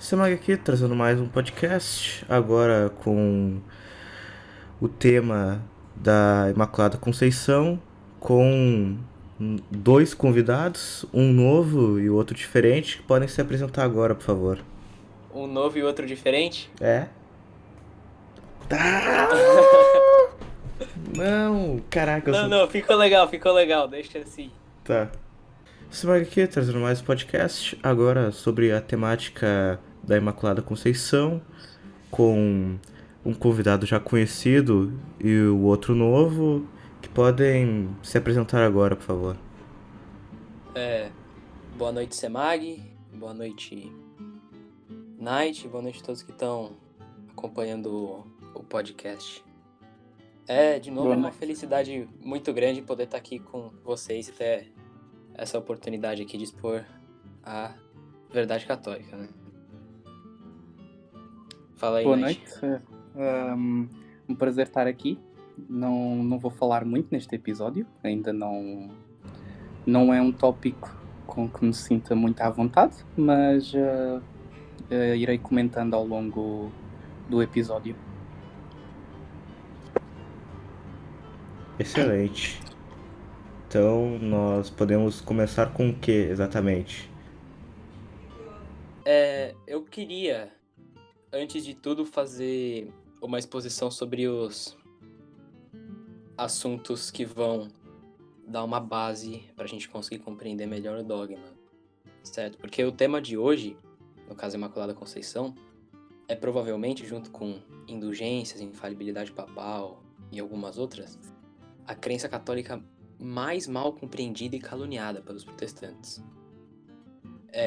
Semana aqui trazendo mais um podcast, agora com o tema da Imaculada Conceição, com dois convidados, um novo e o outro diferente, que podem se apresentar agora, por favor. Um novo e outro diferente? É? Tá! Não, caraca, eu Não, sou. não, ficou legal, deixa assim. Tá. Semana aqui trazendo mais um podcast, agora sobre a temática da Imaculada Conceição, com um convidado já conhecido e o outro novo, que podem se apresentar agora, por favor. Boa noite, Semag, boa noite, Night, boa noite a todos que estão acompanhando o podcast. De novo, Boa é uma noite. felicidade muito grande poder estar aqui com vocês e ter essa oportunidade aqui de expor a verdade católica, né? Fala aí, Boa Night. noite. Um prazer estar aqui. Não vou falar muito neste episódio. Ainda não é um tópico com que me sinta muito à vontade, mas irei comentando ao longo do episódio. Excelente. Então, nós podemos começar com o que exatamente? Eu queria, antes de tudo, fazer uma exposição sobre os assuntos que vão dar uma base para a gente conseguir compreender melhor o dogma, certo? Porque o tema de hoje, no caso Imaculada Conceição, é provavelmente, junto com indulgências, infalibilidade papal e algumas outras, a crença católica mais mal compreendida e caluniada pelos protestantes.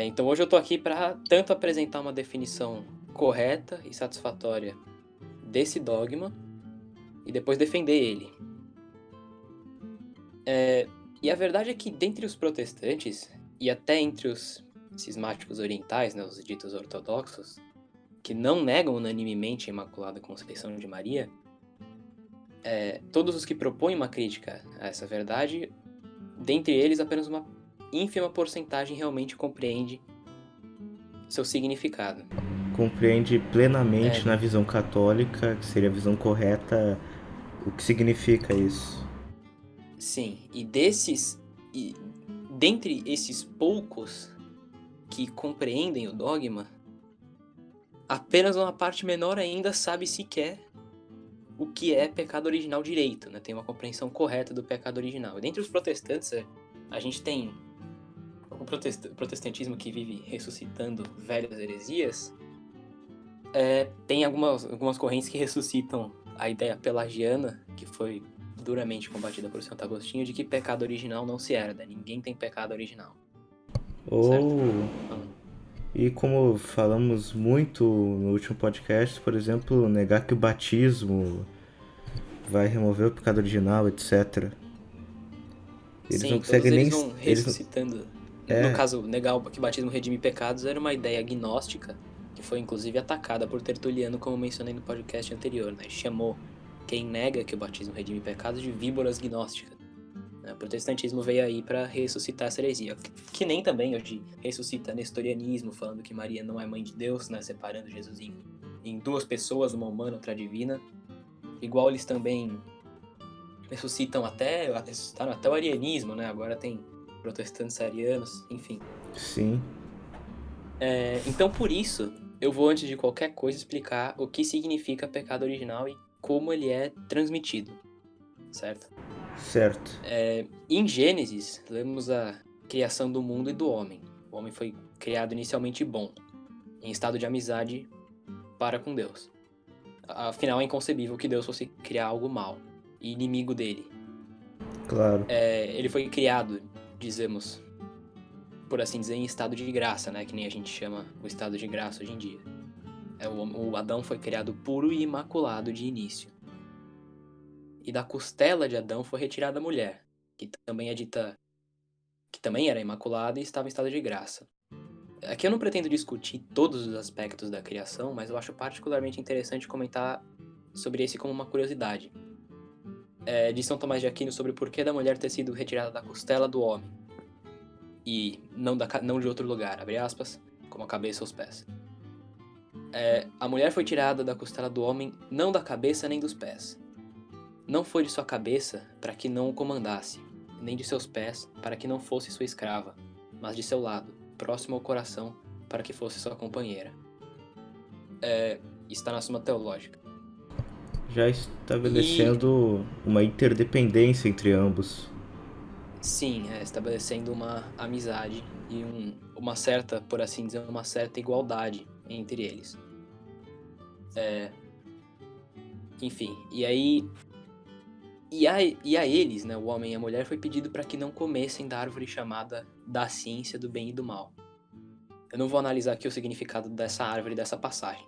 Então hoje eu tô aqui para tanto apresentar uma definição correta e satisfatória desse dogma e depois defender ele. E a verdade é que dentre os protestantes e até entre os cismáticos orientais, né, os ditos ortodoxos, que não negam unanimemente a Imaculada Conceição de Maria, todos os que propõem uma crítica a essa verdade, dentre eles apenas uma ínfima porcentagem realmente compreende seu significado. Compreende plenamente na visão católica, que seria a visão correta, o que significa isso. Sim, e dentre esses poucos que compreendem o dogma, apenas uma parte menor ainda sabe sequer o que é pecado original direito, né? Tem uma compreensão correta do pecado original. E dentre os protestantes, a gente tem o protestantismo que vive ressuscitando velhas heresias. Tem algumas correntes que ressuscitam a ideia pelagiana, que foi duramente combatida por Santo Agostinho, de que pecado original não se herda, ninguém tem pecado original. E como falamos muito no último podcast, por exemplo, negar que o batismo vai remover o pecado original, etc. Eles Sim, não todos conseguem eles nem. vão Eles, ressuscitando. No é, caso, negar que o batismo redime pecados era uma ideia gnóstica, que foi inclusive atacada por Tertuliano, como mencionei no podcast anterior, né? Chamou quem nega que o batismo redime pecados de víboras gnósticas. O protestantismo veio aí para ressuscitar essa heresia, que nem também hoje ressuscita nestorianismo, falando que Maria não é mãe de Deus, né? Separando Jesus em duas pessoas, uma humana e outra divina. Igual eles também ressuscitaram até o arianismo, né? Agora tem protestantes arianos, enfim. sim. Então, por isso, eu vou, antes de qualquer coisa, explicar o que significa pecado original e como ele é transmitido, certo? Certo. Em Gênesis, lemos a criação do mundo e do homem. O homem foi criado inicialmente bom, em estado de amizade para com Deus. Afinal, é inconcebível que Deus fosse criar algo mal e inimigo dele. Claro. Ele foi criado, dizemos, por assim dizer, em estado de graça, né? Que nem a gente chama o estado de graça hoje em dia. O Adão foi criado puro e imaculado de início. E da costela de Adão foi retirada a mulher, que também é dita, que também era imaculada e estava em estado de graça. Aqui eu não pretendo discutir todos os aspectos da criação, mas eu acho particularmente interessante comentar sobre esse como uma curiosidade. De São Tomás de Aquino sobre o porquê da mulher ter sido retirada da costela do homem e não de outro lugar, abre aspas, como a cabeça ou os pés. A mulher foi tirada da costela do homem, não da cabeça nem dos pés. Não foi de sua cabeça para que não o comandasse, nem de seus pés para que não fosse sua escrava, mas de seu lado, próximo ao coração, para que fosse sua companheira. Está na Suma Teológica. Já estabelecendo uma interdependência entre ambos. Sim, estabelecendo uma amizade e uma certa, por assim dizer, uma certa igualdade entre eles. Enfim, e aí... E a eles, né, o homem e a mulher, foi pedido para que não comessem da árvore chamada da ciência do bem e do mal. Eu não vou analisar aqui o significado dessa árvore e dessa passagem,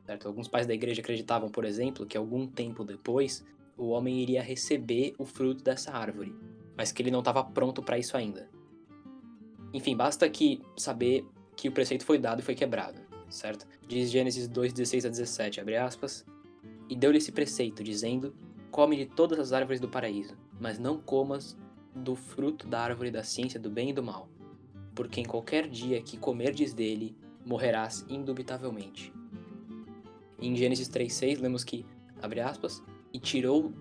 certo? Alguns pais da igreja acreditavam, por exemplo, que algum tempo depois o homem iria receber o fruto dessa árvore, mas que ele não estava pronto para isso ainda. Enfim, basta que saber que o preceito foi dado e foi quebrado, certo? Diz Gênesis 2:16-17, abre aspas, e deu-lhe esse preceito, dizendo: come de todas as árvores do paraíso, mas não comas do fruto da árvore da ciência do bem e do mal, porque em qualquer dia que comerdes dele, morrerás indubitavelmente. Em Gênesis 3:6 lemos que, abre aspas, e tirou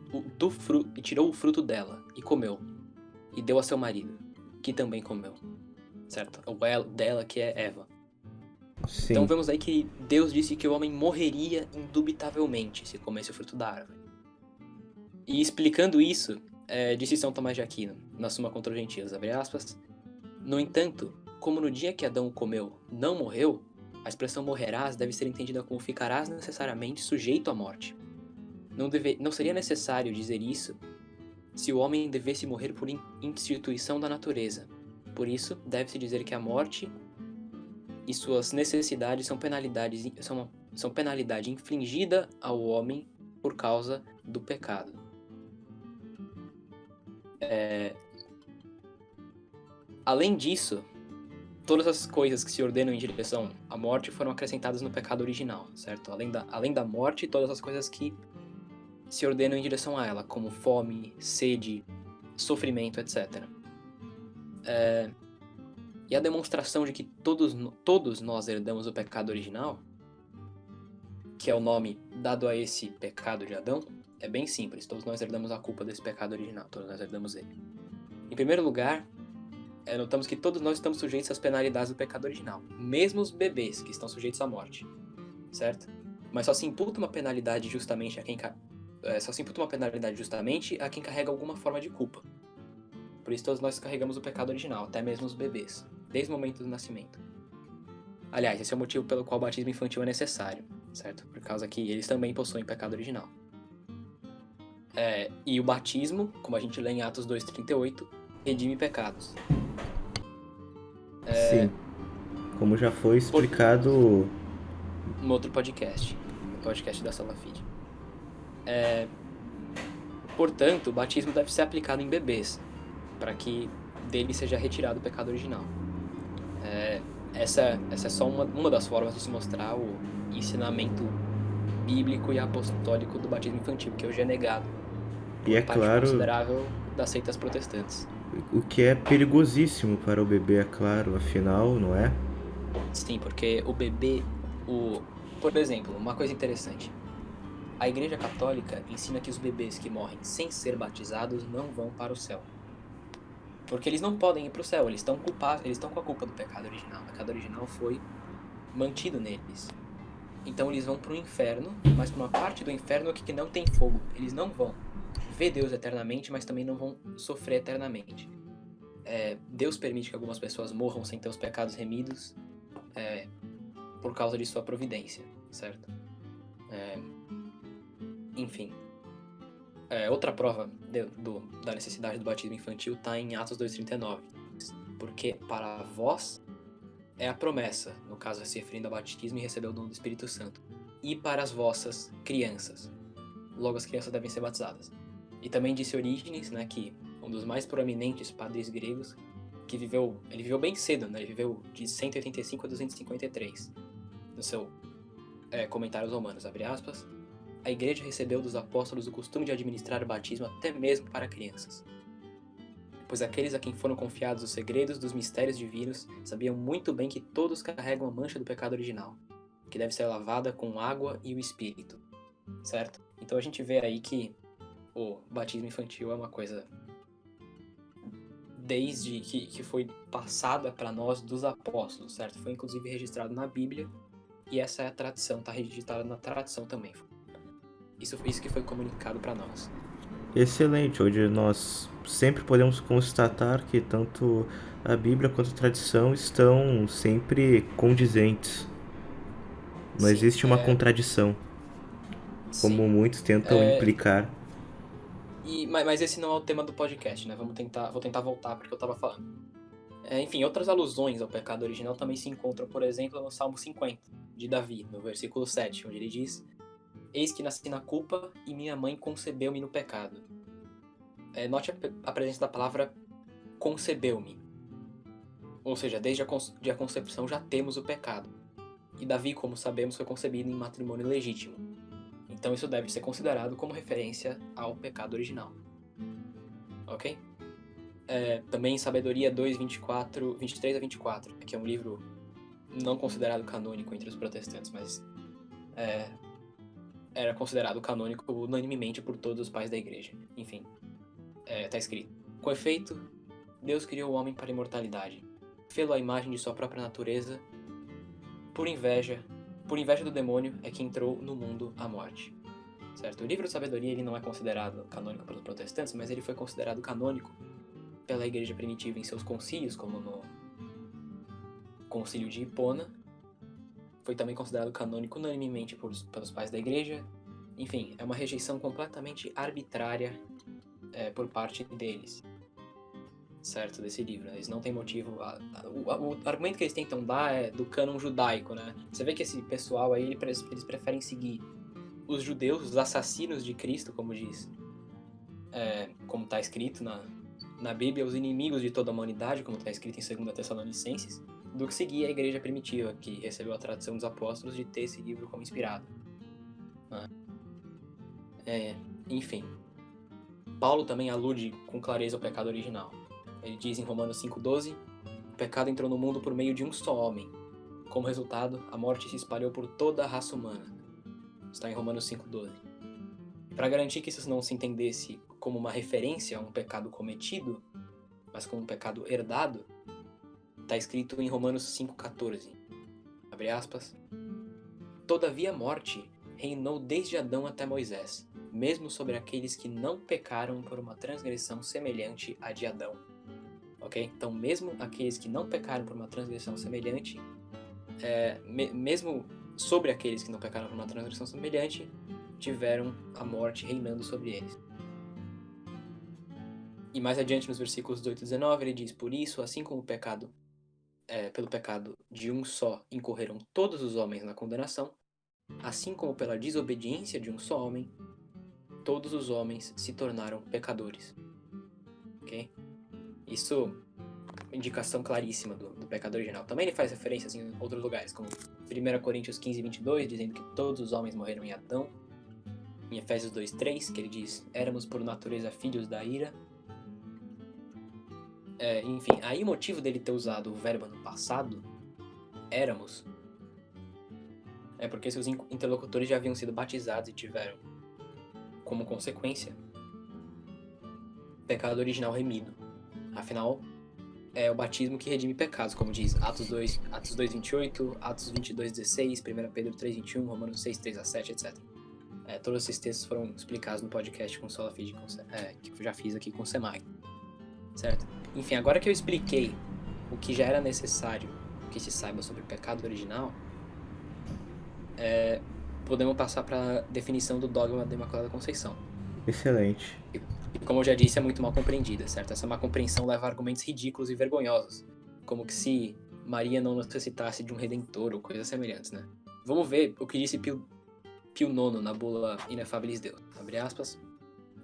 o fruto dela, e comeu, e deu a seu marido, que também comeu. Certo? O ela dela, que é Eva. Sim. Então vemos aí que Deus disse que o homem morreria indubitavelmente se comesse o fruto da árvore. E explicando isso, disse São Tomás de Aquino, na Suma contra os Gentios, abre aspas, no entanto, como no dia que Adão o comeu não morreu, a expressão morrerás deve ser entendida como ficarás necessariamente sujeito à morte. Não seria necessário dizer isso se o homem devesse morrer por instituição da natureza. Por isso, deve-se dizer que a morte e suas necessidades são penalidade infligida ao homem por causa do pecado. Além disso, todas as coisas que se ordenam em direção à morte foram acrescentadas no pecado original, certo? Além da morte, todas as coisas que se ordenam em direção a ela, como fome, sede, sofrimento, etc. E a demonstração de que todos nós herdamos o pecado original, que é o nome dado a esse pecado de Adão, é bem simples. Todos nós herdamos a culpa desse pecado original. Todos nós herdamos ele. Em primeiro lugar, notamos que todos nós estamos sujeitos às penalidades do pecado original. Mesmo os bebês que estão sujeitos à morte. Certo? Mas só se imputa uma penalidade justamente a quem carrega alguma forma de culpa. Por isso todos nós carregamos o pecado original, até mesmo os bebês, desde o momento do nascimento. Aliás, esse é o motivo pelo qual o batismo infantil é necessário, certo? Por causa que eles também possuem pecado original. E o batismo, como a gente lê em Atos 2:38, redime pecados. Sim. Como já foi explicado no outro podcast, no podcast da Salafide. Portanto, o batismo deve ser aplicado em bebês, para que dele seja retirado o pecado original. Essa é só uma das formas de se mostrar o ensinamento bíblico e apostólico do batismo infantil, que hoje é negado por parte considerável das seitas protestantes. O que é perigosíssimo para o bebê, é claro, afinal, não é? Sim, porque o bebê... Por exemplo, uma coisa interessante. A Igreja Católica ensina que os bebês que morrem sem ser batizados não vão para o céu. Porque eles não podem ir para o céu, eles estão com a culpa do pecado original. O pecado original foi mantido neles. Então eles vão para o inferno, mas para uma parte do inferno que não tem fogo. Eles não vão ver Deus eternamente, mas também não vão sofrer eternamente. Deus permite que algumas pessoas morram sem ter os pecados remidos por causa de sua providência, certo? Enfim. Outra prova da necessidade do batismo infantil está em Atos 2:39. Porque para vós é a promessa, no caso se referindo ao batismo e receber o dom do Espírito Santo. E para as vossas crianças. Logo as crianças devem ser batizadas. E também disse Orígenes, né, que um dos mais proeminentes padres gregos, que ele viveu bem cedo, né, ele viveu de 185 a 253, no seu Comentários Romanos, abre aspas, a igreja recebeu dos apóstolos o costume de administrar o batismo até mesmo para crianças. Pois aqueles a quem foram confiados os segredos dos mistérios divinos sabiam muito bem que todos carregam a mancha do pecado original. que deve ser lavada com água e o Espírito, certo? Então a gente vê aí que o batismo infantil é uma coisa desde que foi passada para nós dos apóstolos, certo? Foi inclusive registrado na Bíblia e essa é a tradição, está registrada na tradição também. Isso que foi comunicado para nós. Excelente, onde nós sempre podemos constatar que tanto a Bíblia quanto a tradição estão sempre condizentes. Não Sim, existe uma contradição, como sim. muitos tentam implicar. Mas esse não é o tema do podcast, né? Vou tentar voltar porque eu estava falando. Enfim, outras alusões ao pecado original também se encontram, por exemplo, no Salmo 50, de Davi, no versículo 7, onde ele diz: Eis que nasci na culpa e minha mãe concebeu-me no pecado. Note a presença da palavra concebeu-me. Ou seja, desde a concepção já temos o pecado. E Davi, como sabemos, foi concebido em matrimônio legítimo. Então isso deve ser considerado como referência ao pecado original. Ok? Também Sabedoria 2, 23 a 24, que é um livro não considerado canônico entre os protestantes, mas era considerado canônico unanimemente por todos os pais da igreja. Enfim, está escrito: Com efeito, Deus criou o homem para a imortalidade, fê-lo à imagem de sua própria natureza. Por inveja do demônio é que entrou no mundo a morte. Certo? O livro de Sabedoria ele não é considerado canônico pelos protestantes, mas ele foi considerado canônico pela igreja primitiva em seus concílios, como no concílio de Hipona. Foi também considerado canônico unanimemente pelos pais da igreja. Enfim, é uma rejeição completamente arbitrária por parte deles, certo, desse livro. Eles não têm motivo. O argumento que eles tentam dar é do cânon judaico, né? Você vê que esse pessoal aí, eles preferem seguir os judeus, os assassinos de Cristo, como diz, como está escrito na Bíblia, os inimigos de toda a humanidade, como está escrito em 2 Tessalonicenses, do que seguir a igreja primitiva, que recebeu a tradição dos apóstolos de ter esse livro como inspirado. Enfim, Paulo também alude com clareza ao pecado original. Ele diz em Romanos 5,12: O pecado entrou no mundo por meio de um só homem. Como resultado, a morte se espalhou por toda a raça humana. Está em Romanos 5,12. Para garantir que isso não se entendesse como uma referência a um pecado cometido, mas como um pecado herdado, está escrito em Romanos 5,14. Abre aspas. Todavia a morte reinou desde Adão até Moisés, mesmo sobre aqueles que não pecaram por uma transgressão semelhante à de Adão. Ok? Então, mesmo aqueles que não pecaram por uma transgressão semelhante, mesmo sobre aqueles que não pecaram por uma transgressão semelhante, tiveram a morte reinando sobre eles. E mais adiante, nos versículos 18 e 19, ele diz: Por isso, assim como pelo pecado de um só incorreram todos os homens na condenação, assim como pela desobediência de um só homem, todos os homens se tornaram pecadores. Ok? Isso é indicação claríssima do pecado original. Também ele faz referências em outros lugares, como 1 Coríntios 15, 22, dizendo que todos os homens morreram em Adão. Em Efésios 2, 3, que ele diz: Éramos por natureza filhos da ira. Enfim, aí o motivo dele ter usado o verbo no passado, éramos, é porque seus interlocutores já haviam sido batizados e tiveram, como consequência, pecado original remido. Afinal, é o batismo que redime pecados, como diz Atos 2, 28, Atos 22, 16, 1 Pedro 3, 21, Romanos 6, 3 a 7, etc. Todos esses textos foram explicados no podcast com Sola Fide, que eu já fiz aqui com o Semai. Certo? Enfim, agora que eu expliquei o que já era necessário que se saiba sobre o pecado original, podemos passar para a definição do dogma da Imaculada Conceição. Excelente. E como eu já disse, é muito mal compreendida, certo? Essa má compreensão leva a argumentos ridículos e vergonhosos, como que se Maria não necessitasse de um redentor ou coisas semelhantes, né? Vamos ver o que disse Pio IX na bula Inefabilis Deus. Abre aspas.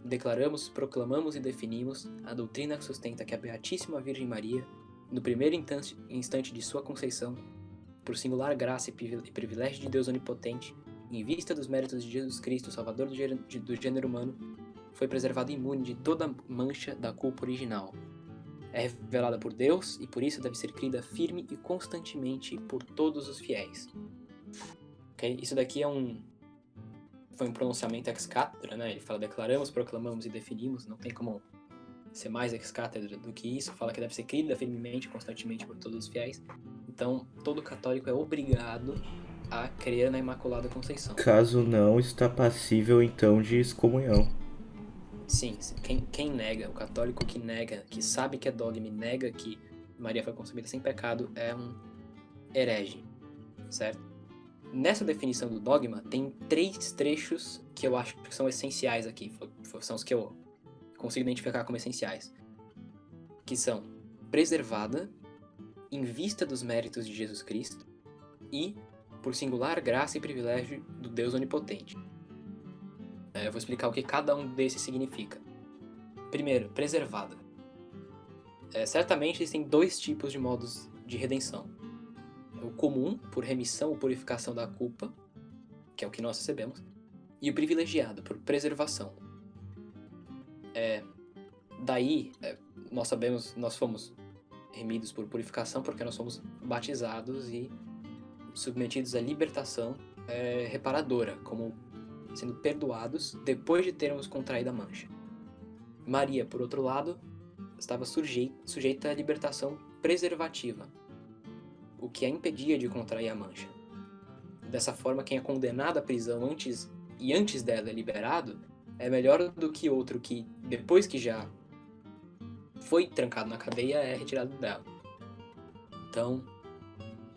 Declaramos, proclamamos e definimos a doutrina que sustenta que a Beatíssima Virgem Maria, no primeiro instante de sua conceição, por singular graça e privilégio de Deus Onipotente, em vista dos méritos de Jesus Cristo, Salvador do gênero humano, foi preservada imune de toda mancha da culpa original. É revelada por Deus e por isso deve ser crida firme e constantemente por todos os fiéis. ok? Isso daqui foi um pronunciamento ex-cátedra, né? Ele fala, declaramos, proclamamos e definimos, não tem como ser mais ex-cátedra do que isso. Fala que deve ser crida firmemente, constantemente por todos os fiéis. Então, todo católico é obrigado a crer na Imaculada Conceição. Caso não, está passível então de excomunhão. Sim, quem nega, o católico que nega, que sabe que é dogma e nega que Maria foi concebida sem pecado, é um herege, certo? Nessa definição do dogma, tem 3 trechos que eu acho que são essenciais aqui, são os que eu consigo identificar como essenciais, que são preservada, em vista dos méritos de Jesus Cristo e por singular graça e privilégio do Deus Onipotente. Eu vou explicar o que cada um desses significa. Primeiro, preservada. Certamente existem 2 tipos de modos de redenção. O comum, por remissão ou purificação da culpa, que é o que nós recebemos, e o privilegiado, por preservação. Daí, nós fomos remidos por purificação porque nós fomos batizados e submetidos à libertação reparadora, como sendo perdoados depois de termos contraído a mancha. Maria, por outro lado, estava sujeita à libertação preservativa, o que a impedia de contrair a mancha. Dessa forma, quem é condenado à prisão antes dela é liberado, é melhor do que outro que, depois que já foi trancado na cadeia, é retirado dela. Então,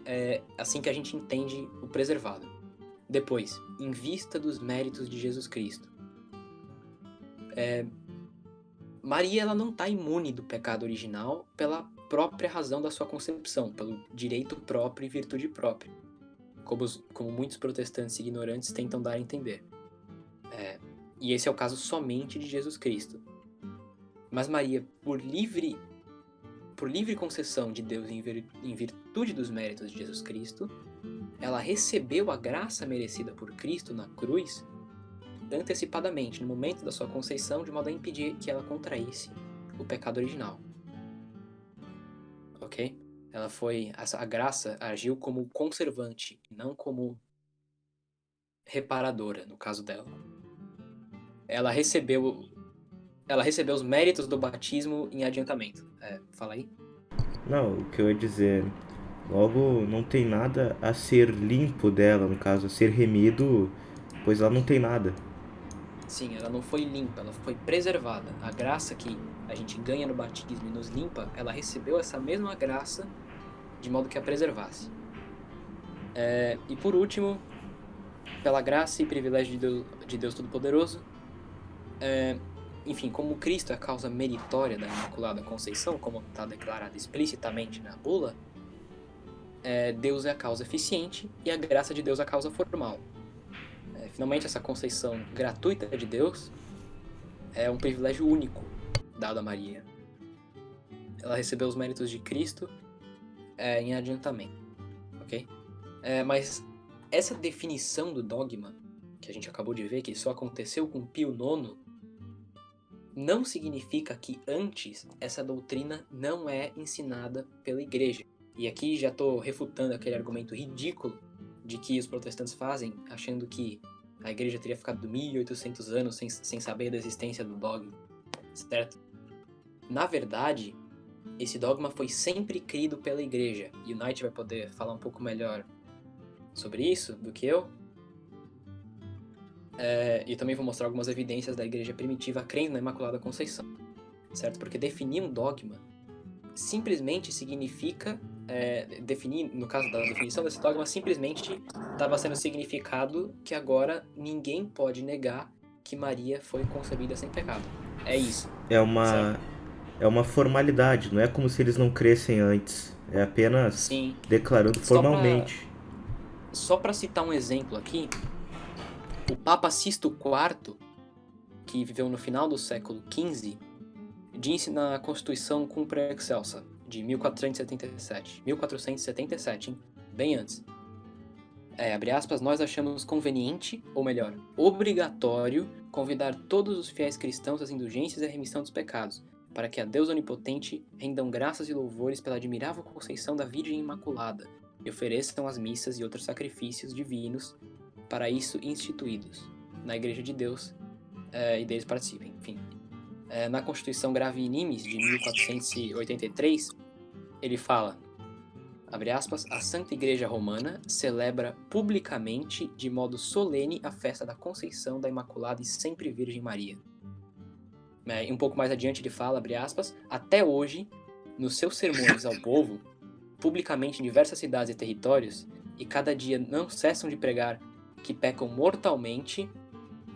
é assim que a gente entende o preservado. Depois, em vista dos méritos de Jesus Cristo. Maria ela não está imune do pecado original pela própria razão da sua concepção, pelo direito próprio e virtude própria, como muitos protestantes ignorantes tentam dar a entender. E esse é o caso somente de Jesus Cristo. Mas Maria, por livre concessão de Deus em virtude dos méritos de Jesus Cristo, ela recebeu a graça merecida por Cristo na cruz antecipadamente, no momento da sua conceição, de modo a impedir que ela contraísse o pecado original. Ok? A graça agiu como conservante, não como reparadora, no caso dela. Ela recebeu os méritos do batismo em adiantamento. Fala aí. Não, o que eu ia dizer, logo não tem nada a ser limpo dela, no caso, a ser remido, pois ela não tem nada. Sim, ela não foi limpa, ela foi preservada. A graça que a gente ganha no batismo e nos limpa, ela recebeu essa mesma graça de modo que a preservasse. E por último, pela graça e privilégio de Deus Todo-Poderoso, enfim, como Cristo é a causa meritória da Imaculada Conceição, como está declarado explicitamente na bula, Deus é a causa eficiente e a graça de Deus é a causa formal. Finalmente, essa conceição gratuita de Deus é um privilégio único dado a Maria. Ela recebeu os méritos de Cristo em adiantamento, ok? Mas essa definição do dogma, que a gente acabou de ver, que só aconteceu com Pio IX, não significa que antes essa doutrina não é ensinada pela Igreja. E aqui já estou refutando aquele argumento ridículo de que os protestantes fazem, achando que a Igreja teria ficado 1800 anos sem saber da existência do dogma, certo? Na verdade, esse dogma foi sempre crido pela Igreja, e o Knight vai poder falar um pouco melhor sobre isso do que eu. E também vou mostrar algumas evidências da Igreja primitiva crendo na Imaculada Conceição, certo? Porque definir um dogma simplesmente significa definir, no caso da definição desse dogma, simplesmente estava sendo significado que agora ninguém pode negar que Maria foi concebida sem pecado. É isso. É uma formalidade, não é como se eles não crescem antes. É apenas Sim. Declarando formalmente. Só para citar um exemplo aqui, o Papa Sisto IV, que viveu no final do século XV, disse na Constituição Cumpra Excelsa, de 1477, hein? Bem antes. Abre aspas, nós achamos conveniente, ou melhor, obrigatório, convidar todos os fiéis cristãos às indulgências e à remissão dos pecados, para que a Deus Onipotente rendam graças e louvores pela admirável conceição da Virgem Imaculada, e ofereçam as missas e outros sacrifícios divinos para isso instituídos na Igreja de Deus, e deles participem. Enfim, na Constituição Gravi Nimis de 1483, ele fala, abre aspas, a Santa Igreja Romana celebra publicamente, de modo solene, a festa da Conceição da Imaculada e Sempre Virgem Maria. Um pouco mais adiante ele fala, abre aspas, até hoje, nos seus sermões ao povo, publicamente em diversas cidades e territórios, e cada dia não cessam de pregar que pecam mortalmente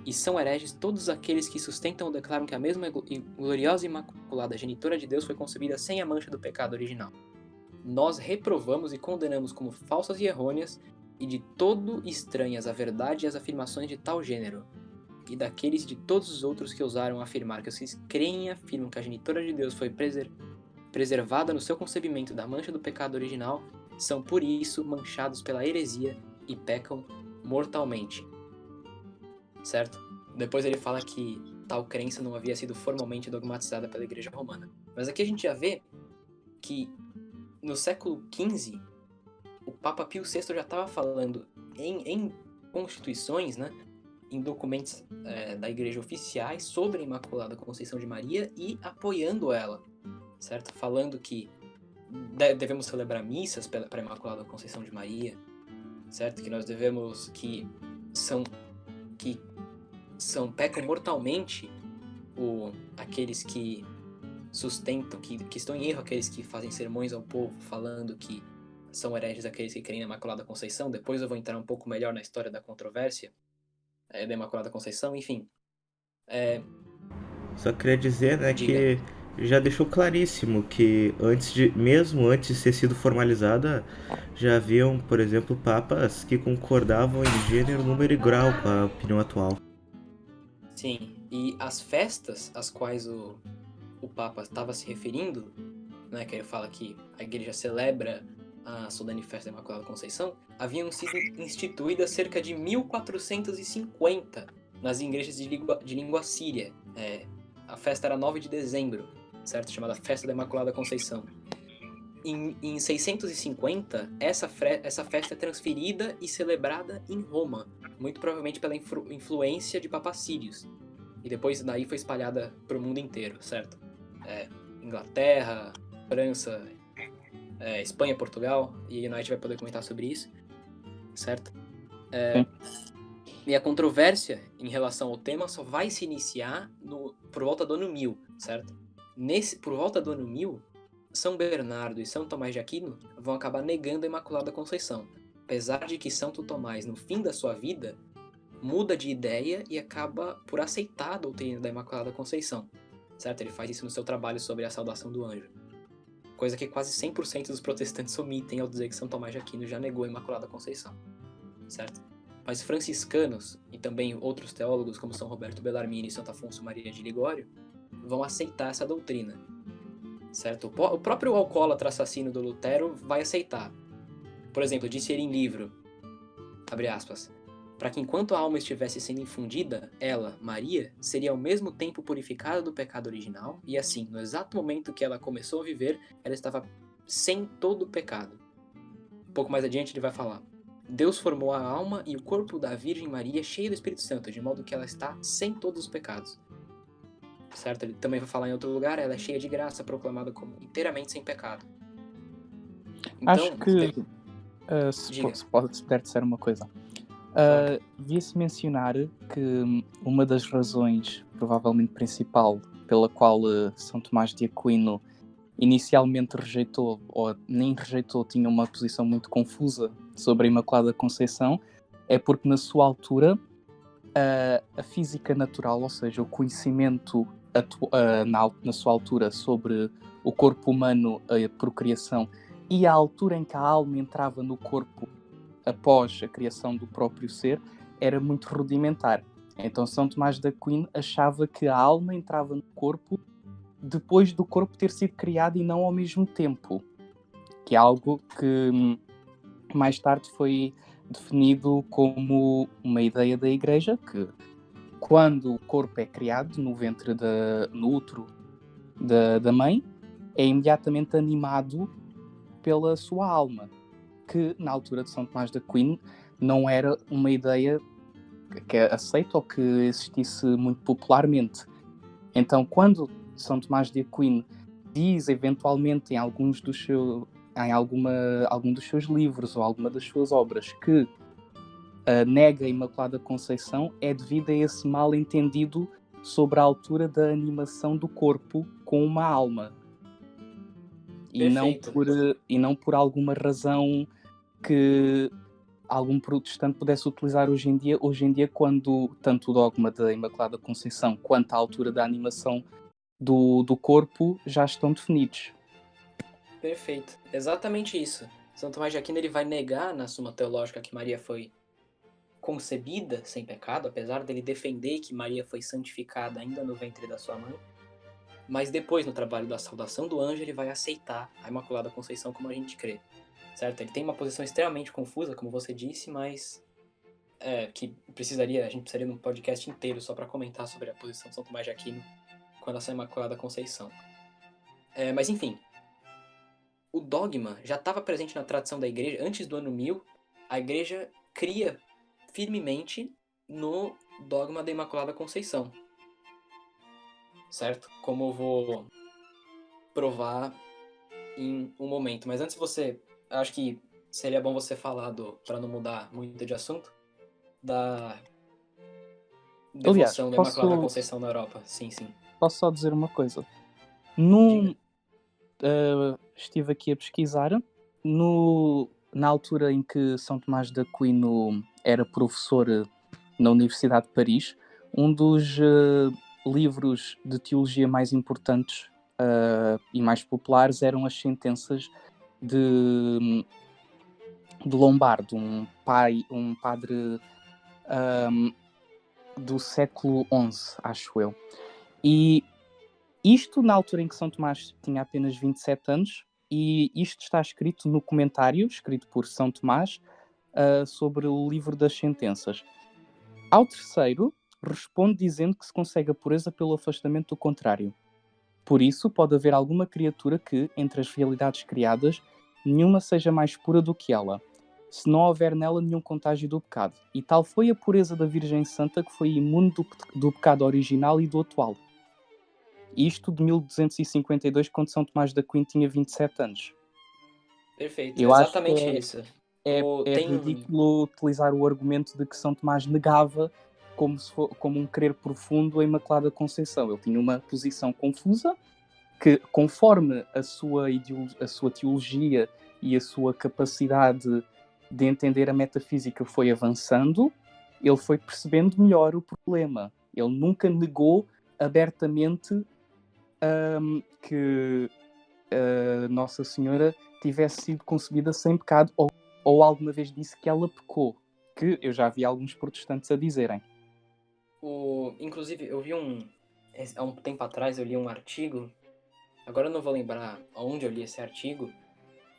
e são hereges todos aqueles que sustentam ou declaram que a mesma gloriosa e imaculada genitora de Deus foi concebida sem a mancha do pecado original. Nós reprovamos e condenamos como falsas e errôneas e de todo estranhas a verdade e as afirmações de tal gênero, e daqueles e de todos os outros que ousaram afirmar que os que creem e afirmam que a genitora de Deus foi preservada no seu concebimento da mancha do pecado original, são por isso manchados pela heresia e pecam mortalmente. Certo? Depois ele fala que tal crença não havia sido formalmente dogmatizada pela Igreja Romana. Mas aqui a gente já vê que no século XV, o Papa Pio VI já estava falando em constituições, né, em documentos da Igreja oficiais sobre a Imaculada Conceição de Maria e apoiando ela, certo? Falando que devemos celebrar missas para a Imaculada Conceição de Maria, certo? Que nós devemos, que pecam mortalmente aqueles que sustentam, que estão em erro, aqueles que fazem sermões ao povo falando que são hereges aqueles que creem na Imaculada Conceição. Depois eu vou entrar um pouco melhor na história da controvérsia da Imaculada Conceição, enfim. Só queria dizer, né, que já deixou claríssimo que mesmo antes de ter sido formalizada, já haviam, por exemplo, papas que concordavam em gênero, número e grau com a opinião atual. Sim, e as festas às quais o Papa estava se referindo, né, que ele fala que a igreja celebra a solene festa da Imaculada Conceição, haviam sido instituídas cerca de 1450 nas igrejas de língua síria. A festa era 9 de dezembro, certo? Chamada Festa da Imaculada Conceição. Em 650, essa festa é transferida e celebrada em Roma, muito provavelmente pela influência de papacírios. E depois daí foi espalhada para o mundo inteiro, certo? Inglaterra, França, Espanha, Portugal, e a gente vai poder comentar sobre isso, certo? E a controvérsia em relação ao tema só vai se iniciar por volta do ano 1000, certo? Por volta do ano 1000, São Bernardo e São Tomás de Aquino vão acabar negando a Imaculada Conceição, apesar de que Santo Tomás, no fim da sua vida, muda de ideia e acaba por aceitar a doutrina da Imaculada Conceição, certo? Ele faz isso no seu trabalho sobre a saudação do anjo, coisa que quase 100% dos protestantes omitem ao dizer que São Tomás de Aquino já negou a Imaculada Conceição, certo? Mas franciscanos e também outros teólogos como São Roberto Bellarmine e Santo Afonso Maria de Ligório vão aceitar essa doutrina, certo? O próprio alcoólatra assassino do Lutero vai aceitar. Por exemplo, disse ele em livro, abre aspas, para que enquanto a alma estivesse sendo infundida, ela, Maria, seria ao mesmo tempo purificada do pecado original, e assim, no exato momento que ela começou a viver, ela estava sem todo o pecado. Um pouco mais adiante ele vai falar, Deus formou a alma e o corpo da Virgem Maria cheio do Espírito Santo, de modo que ela está sem todos os pecados. Certo? Ele também vai falar em outro lugar, ela é cheia de graça, proclamada como inteiramente sem pecado. Então, acho que, se puder dizer uma coisa, devia-se mencionar que uma das razões, provavelmente principal, pela qual São Tomás de Aquino inicialmente rejeitou, ou nem rejeitou, tinha uma posição muito confusa sobre a Imaculada Conceição, é porque na sua altura a física natural, ou seja, o conhecimento na sua altura sobre o corpo humano, a procriação, e a altura em que a alma entrava no corpo após a criação do próprio ser, era muito rudimentar. Então São Tomás de Aquino achava que a alma entrava no corpo depois do corpo ter sido criado e não ao mesmo tempo, que é algo que mais tarde foi definido como uma ideia da Igreja, que quando o corpo é criado no ventre, no útero da mãe, é imediatamente animado pela sua alma. que na altura de São Tomás de Aquino não era uma ideia que é aceita ou que existisse muito popularmente. Então, quando São Tomás de Aquino diz eventualmente em algum dos seus livros ou alguma das suas obras que nega a Imaculada Conceição, é devido a esse mal entendido sobre a altura da animação do corpo com uma alma. E não por alguma razão que algum protestante pudesse utilizar hoje em dia, quando tanto o dogma da Imaculada Conceição quanto a altura da animação do corpo já estão definidos. Perfeito. Exatamente isso. São Tomás de Aquino ele vai negar na Suma Teológica que Maria foi concebida sem pecado, apesar dele defender que Maria foi santificada ainda no ventre da sua mãe. Mas depois, no trabalho da saudação do anjo, ele vai aceitar a Imaculada Conceição como a gente crê. Certo? Ele tem uma posição extremamente confusa, como você disse, mas que a gente precisaria de um podcast inteiro só para comentar sobre a posição de São Tomás de Aquino com relação à Imaculada Conceição. Mas enfim, o dogma já estava presente na tradição da igreja. Antes do ano 1000, a igreja cria firmemente no dogma da Imaculada Conceição. Certo? Como eu vou provar em um momento. Mas antes acho que seria bom você falar para não mudar muito de assunto, da devoção da Imaculada Conceição na Europa. Sim. Posso só dizer uma coisa? Estive aqui a pesquisar. Na altura em que São Tomás de Aquino era professor na Universidade de Paris, um dos livros de teologia mais importantes e mais populares eram as sentenças de Lombardo, um padre do século XI, acho eu. E isto na altura em que São Tomás tinha apenas 27 anos, e isto está escrito no comentário, escrito por São Tomás, sobre o livro das sentenças. Ao terceiro, responde dizendo que se consegue a pureza pelo afastamento do contrário. Por isso, pode haver alguma criatura que, entre as realidades criadas, nenhuma seja mais pura do que ela, se não houver nela nenhum contágio do pecado. E tal foi a pureza da Virgem Santa que foi imune do pecado original e do atual. Isto de 1252, quando São Tomás de Aquino tinha 27 anos. Perfeito, exatamente isso. É ridículo utilizar o argumento de que São Tomás negava como um crer profundo a Imaculada Conceição. Ele tinha uma posição confusa que, conforme a sua teologia e a sua capacidade de entender a metafísica foi avançando, ele foi percebendo melhor o problema. Ele nunca negou abertamente que Nossa Senhora tivesse sido concebida sem pecado, ou alguma vez disse que ela pecou, que eu já vi alguns protestantes a dizerem. Inclusive, eu vi há um tempo atrás, eu li um artigo, agora eu não vou lembrar onde eu li esse artigo,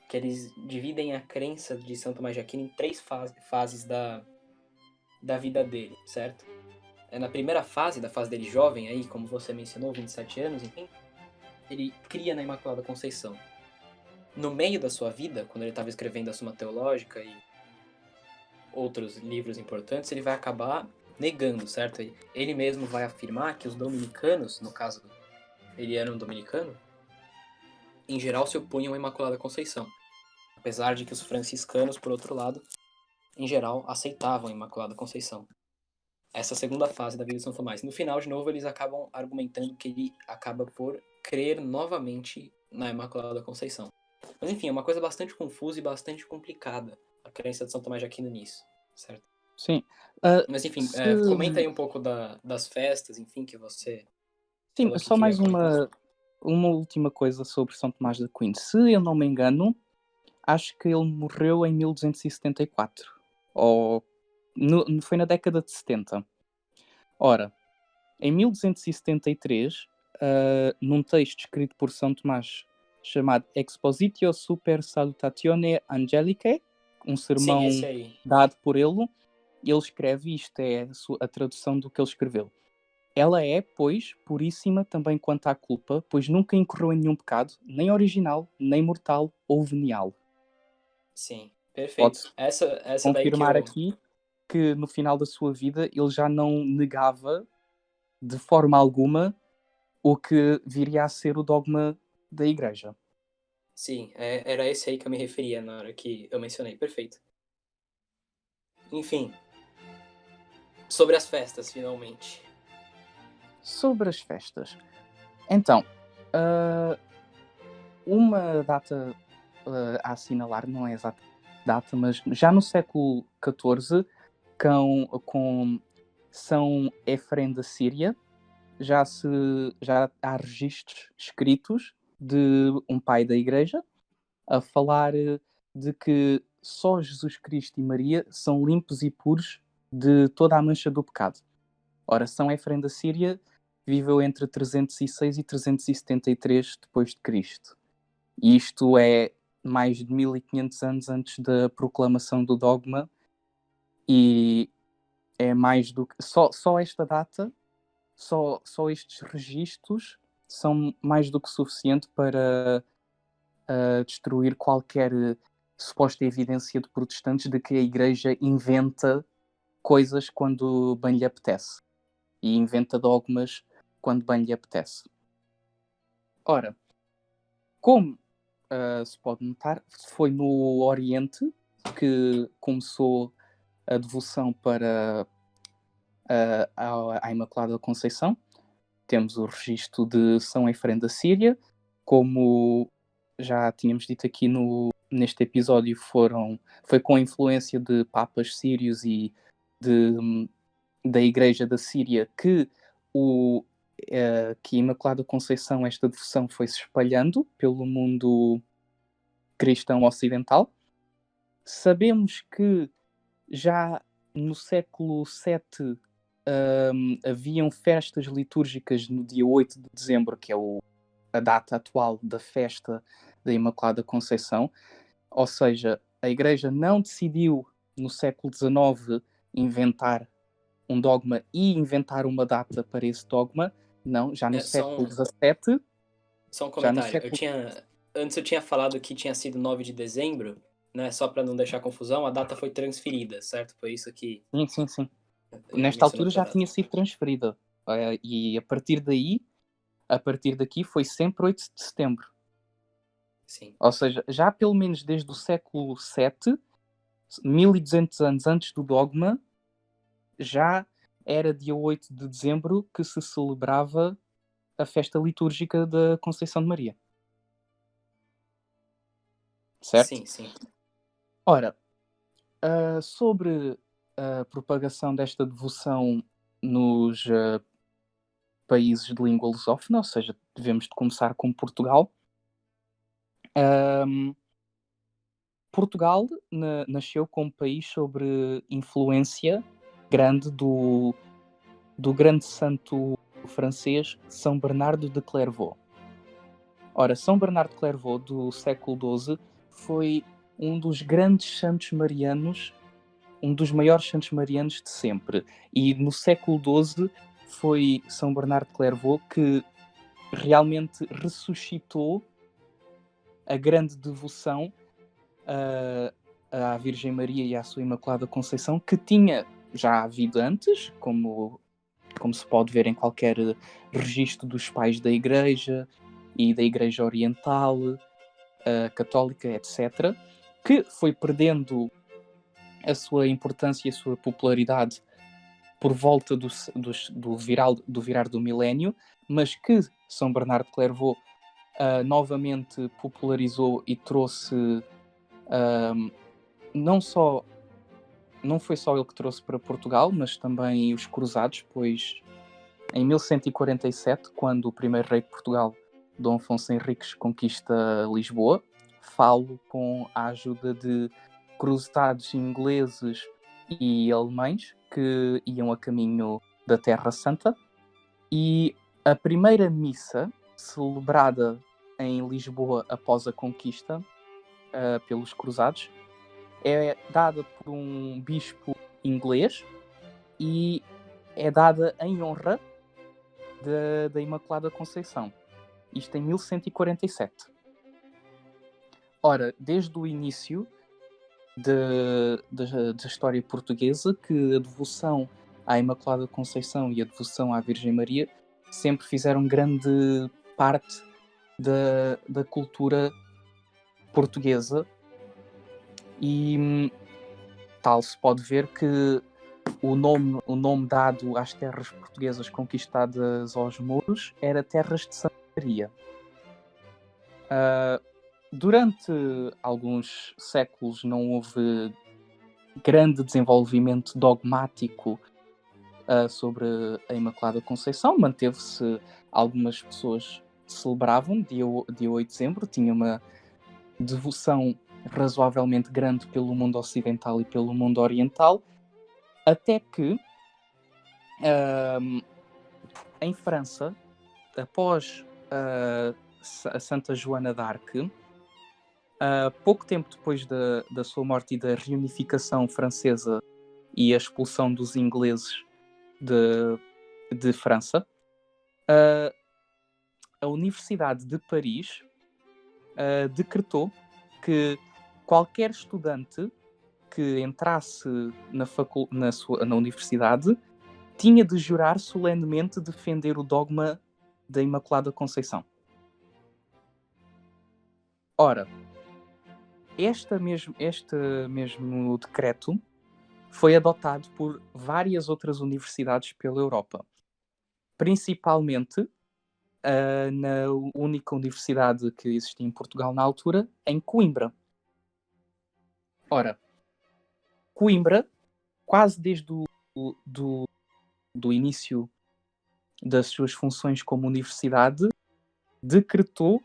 que eles dividem a crença de São Tomás de Aquino em 3 fases da vida dele, certo? Na primeira fase, da fase dele jovem, aí, como você mencionou, 27 anos, enfim, ele cria na Imaculada Conceição. No meio da sua vida, quando ele estava escrevendo a Suma Teológica e outros livros importantes, ele vai acabar negando, certo? Ele mesmo vai afirmar que os dominicanos, no caso, ele era um dominicano, em geral se opunham à Imaculada Conceição. Apesar de que os franciscanos, por outro lado, em geral, aceitavam a Imaculada Conceição. Essa segunda fase da vida de São Tomás. No final, de novo, eles acabam argumentando que ele acaba por crer novamente na Imaculada Conceição. Mas enfim, é uma coisa bastante confusa e bastante complicada a crença de São Tomás de Aquino nisso, certo? Sim. Mas enfim, comenta aí um pouco das festas, enfim, que você... Sim, só mais uma última coisa sobre São Tomás de Aquino. Se eu não me engano, acho que ele morreu em 1274. Foi na década de 70. Ora, em 1273, num texto escrito por São Tomás chamado Expositio Super Salutatione Angelicae, um sermão dado por ele escreve, isto é a tradução do que ele escreveu. Ela é, pois, puríssima também quanto à culpa, pois nunca incorreu em nenhum pecado, nem original, nem mortal ou venial. Sim. Perfeito. Pode-se Essa daí que confirmar eu... aqui que no final da sua vida ele já não negava de forma alguma o que viria a ser o dogma da Igreja. Sim, era esse aí que eu me referia na hora que eu mencionei. Perfeito. Enfim, sobre as festas, finalmente. Sobre as festas. Então, ah, uma data a assinalar, não é exata data, mas já no século XIV, com São Efrem da Síria, já há registros escritos de um pai da Igreja a falar de que só Jesus Cristo e Maria são limpos e puros de toda a mancha do pecado. Ora, São Efrem da Síria viveu entre 306 e 373 depois de Cristo. E isto é mais de 1500 anos antes da proclamação do dogma, e é mais do que só esta data, só estes registros são mais do que suficiente para destruir qualquer suposta evidência de protestantes de que a Igreja inventa coisas quando bem lhe apetece e inventa dogmas quando bem lhe apetece. Ora, como se pode notar, foi no Oriente que começou a devoção para a Imaculada Conceição. Temos o registro de São Efrem da Síria, como já tínhamos dito aqui neste episódio, foi com a influência de papas sírios e da Igreja da Síria que que a Imaculada Conceição, esta devoção, foi se espalhando pelo mundo cristão ocidental. Sabemos que já no século VII haviam festas litúrgicas no dia 8 de dezembro, que é a data atual da festa da Imaculada Conceição. Ou seja, a Igreja não decidiu no século XIX inventar um dogma e inventar uma data para esse dogma. Não, já no século XVII... Só um já no comentário. século... Antes eu tinha falado que tinha sido 9 de dezembro, né? Só para não deixar confusão, a data foi transferida, certo? Foi isso que Sim. ele Nesta mencionou altura outra já data. tinha sido transferida. E a partir daqui foi sempre 8 de setembro. Sim. Ou seja, já pelo menos desde o século VII, 1200 anos antes do dogma, já era dia 8 de dezembro que se celebrava a festa litúrgica da Conceição de Maria. Certo? Sim. Ora, sobre a propagação desta devoção nos países de língua lusófona, ou seja, devemos de começar com Portugal. Portugal nasceu como país sobre influência grande do grande santo francês São Bernardo de Clairvaux. Ora, São Bernardo de Clairvaux, do século XII, foi um dos grandes santos marianos, um dos maiores santos marianos de sempre. E no século XII foi São Bernardo de Clairvaux que realmente ressuscitou a grande devoção à Virgem Maria e à sua Imaculada Conceição, que tinha já havido antes, como se pode ver em qualquer registro dos pais da Igreja e da Igreja Oriental, católica, etc., que foi perdendo a sua importância e a sua popularidade por volta do virar do milénio, mas que São Bernardo de Clairvaux novamente popularizou e trouxe... não foi só ele que trouxe para Portugal, mas também os cruzados, pois em 1147, quando o primeiro rei de Portugal, Dom Afonso Henriques, conquista Lisboa, falo com a ajuda de cruzados ingleses e alemães que iam a caminho da Terra Santa, e a primeira missa celebrada em Lisboa após a conquista pelos cruzados é dada por um bispo inglês e é dada em honra da Imaculada Conceição. Isto em 1147. Ora, desde o início, da história portuguesa que a devoção à Imaculada Conceição e a devoção à Virgem Maria sempre fizeram grande parte da cultura portuguesa, e tal se pode ver que o nome dado às terras portuguesas conquistadas aos mouros era Terras de Santa Maria. Durante alguns séculos não houve grande desenvolvimento dogmático sobre a Imaculada Conceição. Manteve-se, algumas pessoas celebravam dia 8 de dezembro, tinha uma devoção razoavelmente grande pelo mundo ocidental e pelo mundo oriental, até que em França, após a Santa Joana d'Arc, pouco tempo depois da sua morte e da reunificação francesa e a expulsão dos ingleses de França, a Universidade de Paris decretou que qualquer estudante que entrasse na universidade tinha de jurar solenemente defender o dogma da Imaculada Conceição. Ora, este mesmo decreto foi adotado por várias outras universidades pela Europa, principalmente na única universidade que existia em Portugal na altura, em Coimbra. Ora, Coimbra, quase desde do início das suas funções como universidade, decretou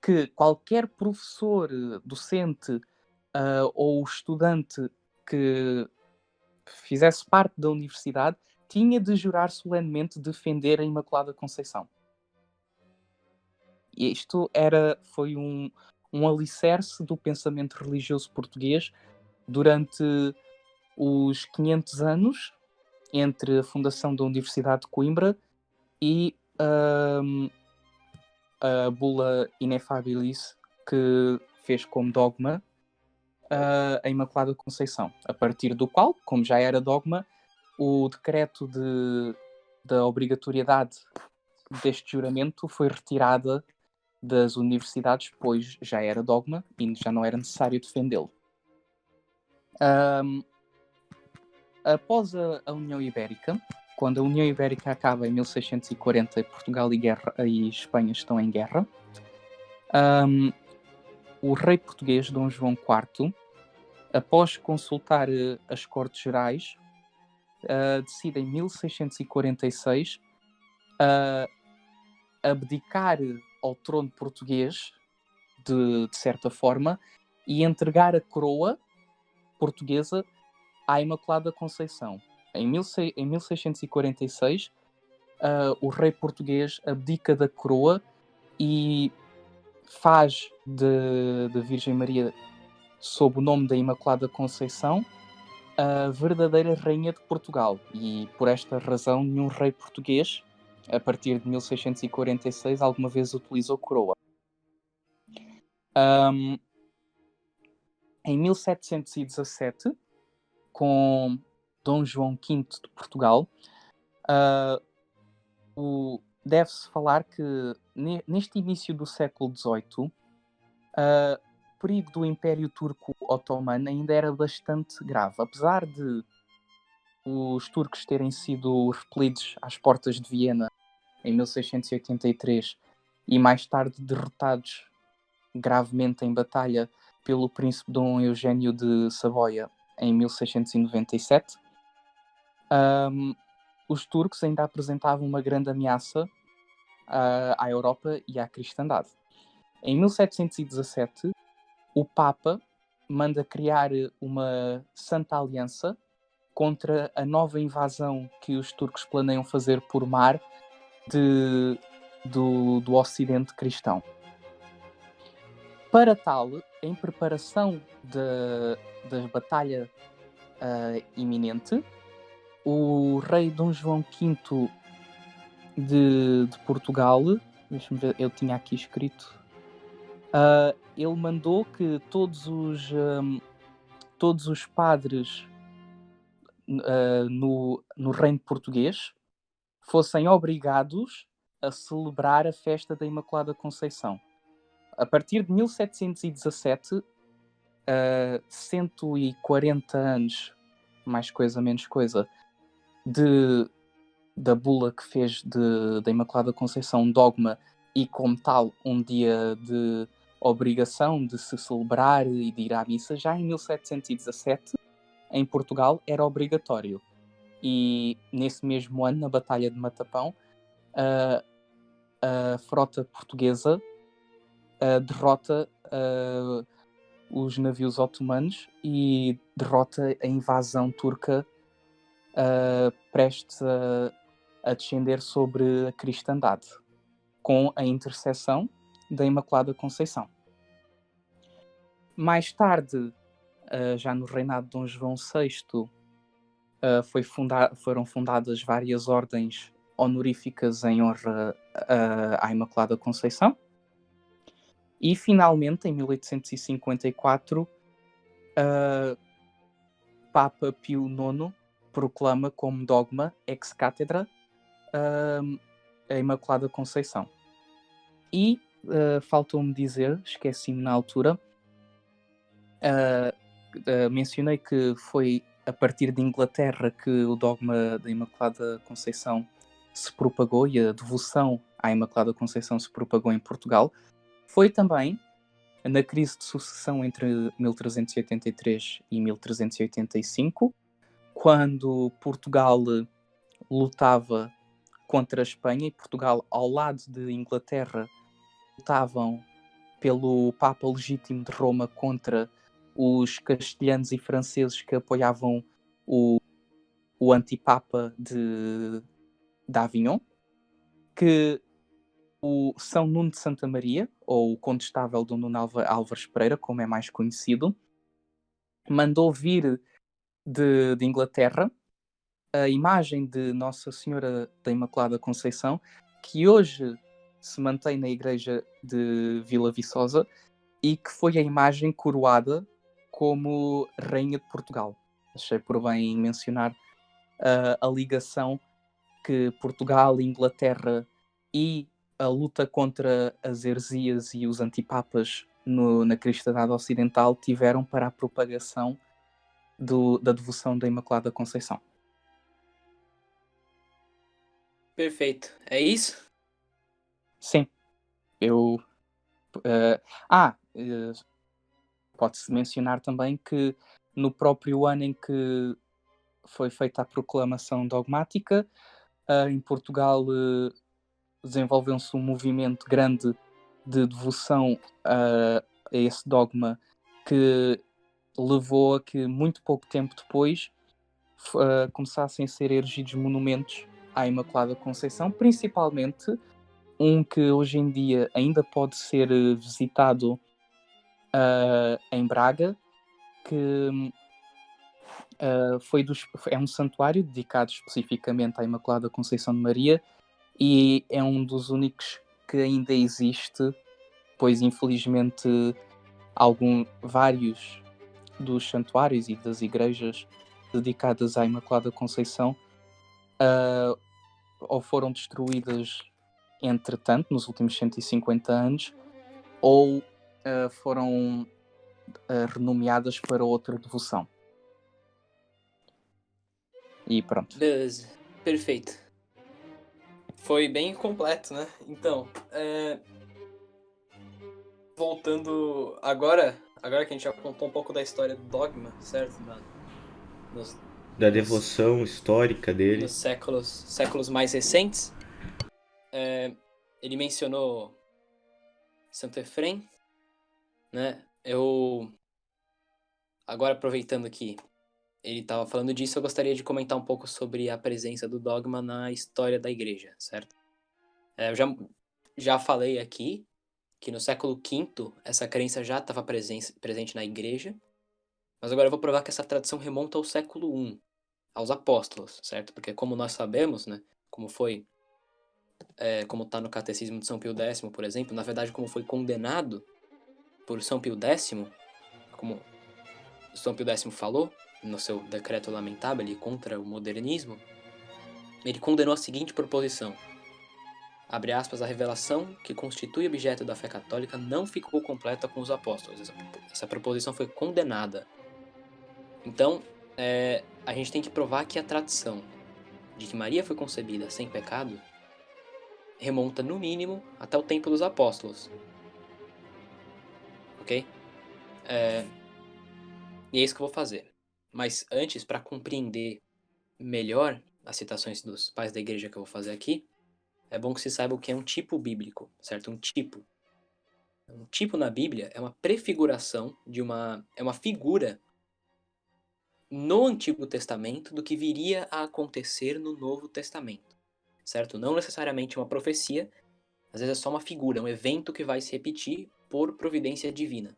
que qualquer professor, docente ou estudante que fizesse parte da universidade tinha de jurar solenemente defender a Imaculada Conceição. E isto foi um alicerce do pensamento religioso português durante os 500 anos entre a fundação da Universidade de Coimbra e a Bula Ineffabilis, que fez como dogma a Imaculada Conceição, a partir do qual, como já era dogma, o decreto da obrigatoriedade deste juramento foi retirada das universidades, pois já era dogma e já não era necessário defendê-lo. Após a União Ibérica, quando a União Ibérica acaba em 1640, Portugal e Espanha estão em guerra, o rei português, Dom João IV, após consultar as Cortes Gerais, decide em 1646 abdicar ao trono português, de certa forma, e entregar a coroa portuguesa à Imaculada Conceição. Em 1646, o rei português abdica da coroa e faz de Virgem Maria, sob o nome da Imaculada Conceição, a verdadeira rainha de Portugal. E por esta razão, nenhum rei português, a partir de 1646, alguma vez utilizou coroa. Em 1717, com Dom João V de Portugal, deve-se falar que neste início do século XVIII, o perigo do Império Turco Otomano ainda era bastante grave. Apesar de os turcos terem sido repelidos às portas de Viena em 1683 e mais tarde derrotados gravemente em batalha pelo príncipe Dom Eugênio de Savoia em 1697, os turcos ainda apresentavam uma grande ameaça à Europa e à cristandade. Em 1717, o Papa manda criar uma Santa Aliança contra a nova invasão que os turcos planeiam fazer por mar do Ocidente cristão. Para tal, em preparação da batalha iminente, o rei Dom João V de Portugal, deixa-me ver, eu tinha aqui escrito, ele mandou que todos todos os padres no reino português fossem obrigados a celebrar a festa da Imaculada Conceição. A partir de 1717, 140 anos, mais coisa, menos coisa, da bula que fez da Imaculada Conceição um dogma e, como tal, um dia de obrigação de se celebrar e de ir à missa, já em 1717, em Portugal, era obrigatório. E nesse mesmo ano, na Batalha de Matapão, a frota portuguesa derrota os navios otomanos e derrota a invasão turca prestes a descender sobre a cristandade, com a intercessão da Imaculada Conceição. Mais tarde, já no reinado de Dom João VI, foram fundadas várias ordens honoríficas em honra à Imaculada Conceição. E, finalmente, em 1854, Papa Pio IX proclama como dogma ex cathedra a Imaculada Conceição. E faltou-me dizer, esqueci-me na altura, mencionei que foi a partir de Inglaterra que o dogma da Imaculada Conceição se propagou e a devoção à Imaculada Conceição se propagou em Portugal. Foi também na crise de sucessão entre 1383 e 1385, quando Portugal lutava contra a Espanha e Portugal, ao lado de Inglaterra, lutavam pelo Papa Legítimo de Roma contra os castelhanos e franceses que apoiavam o antipapa de Avignon, que o São Nuno de Santa Maria, ou o Condestável Dom Nuno Álvares Pereira, como é mais conhecido, mandou vir de Inglaterra a imagem de Nossa Senhora da Imaculada Conceição, que hoje se mantém na igreja de Vila Viçosa e que foi a imagem coroada como Rainha de Portugal. Achei por bem mencionar a ligação que Portugal, Inglaterra e a luta contra as heresias e os antipapas na cristandade ocidental tiveram para a propagação da devoção da Imaculada Conceição. Perfeito. É isso? Sim. Pode-se mencionar também que no próprio ano em que foi feita a proclamação dogmática, em Portugal desenvolveu-se um movimento grande de devoção a esse dogma, que levou a que muito pouco tempo depois começassem a ser erigidos monumentos à Imaculada Conceição, principalmente um que hoje em dia ainda pode ser visitado em Braga, que é um santuário dedicado especificamente à Imaculada Conceição de Maria e é um dos únicos que ainda existe, pois infelizmente vários dos santuários e das igrejas dedicadas à Imaculada Conceição ou foram destruídas entretanto, nos últimos 150 anos, ou foram renomeadas para outra devoção. E pronto. Beleza. Perfeito. Foi bem completo, né? Então, voltando agora que a gente já contou um pouco da história do dogma, certo? Da devoção histórica dele. Nos séculos mais recentes. Ele mencionou Santo Efrem, né? Agora, aproveitando que ele estava falando disso, eu gostaria de comentar um pouco sobre a presença do dogma na história da igreja, certo? Eu já falei aqui que no século V essa crença já estava presente na igreja, mas agora eu vou provar que essa tradição remonta ao século I, aos apóstolos, certo? Porque como nós sabemos, né, como está no Catecismo de São Pio X, por exemplo, na verdade como foi condenado por São Pio X, São Pio X falou, no seu decreto lamentável contra o modernismo, ele condenou a seguinte proposição: abre aspas, a revelação que constitui objeto da fé católica não ficou completa com os apóstolos. Essa proposição foi condenada. Então, a gente tem que provar que a tradição de que Maria foi concebida sem pecado remonta, no mínimo, até o tempo dos apóstolos. Ok? E é isso que eu vou fazer. Mas antes, para compreender melhor as citações dos pais da igreja que eu vou fazer aqui, é bom que se saiba o que é um tipo bíblico, certo? Um tipo. Um tipo na Bíblia é uma prefiguração é uma figura no Antigo Testamento do que viria a acontecer no Novo Testamento, certo? Não necessariamente uma profecia, às vezes é só uma figura, um evento que vai se repetir por providência divina.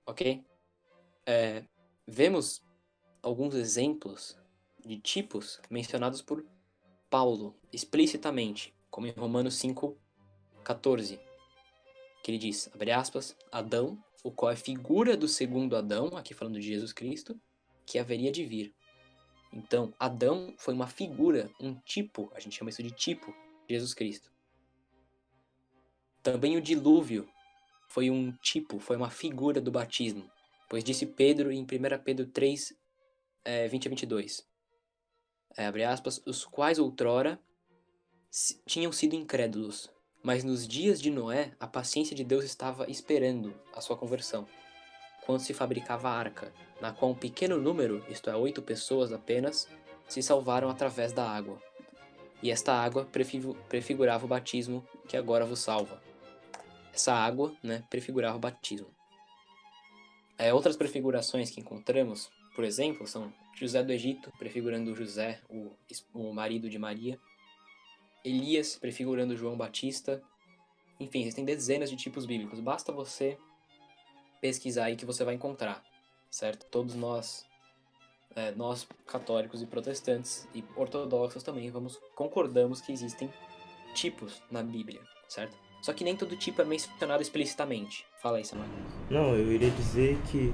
Ok? Vemos alguns exemplos de tipos mencionados por Paulo explicitamente, como em Romanos 5,14, que ele diz, abre aspas, Adão, o qual é figura do segundo Adão, aqui falando de Jesus Cristo, que haveria de vir. Então, Adão foi uma figura, um tipo, a gente chama isso de tipo, de Jesus Cristo. Também o dilúvio foi um tipo, foi uma figura do batismo, pois disse Pedro em 1 Pedro 3, 20 a 22, abre aspas, os quais outrora tinham sido incrédulos, mas nos dias de Noé a paciência de Deus estava esperando a sua conversão, quando se fabricava a arca, na qual um pequeno número, isto é, 8 pessoas apenas, se salvaram através da água. E esta água prefigurava o batismo que agora vos salva. Essa água, prefigurava o batismo. Outras prefigurações que encontramos, por exemplo, são José do Egito, prefigurando José, o marido de Maria, Elias, prefigurando João Batista. Enfim, existem dezenas de tipos bíblicos. Basta você pesquisar aí que você vai encontrar, certo? Todos nós católicos e protestantes e ortodoxos também concordamos que existem tipos na Bíblia, certo? Só que nem todo tipo é mencionado explicitamente. Fala aí, Samuel. Não, eu iria dizer que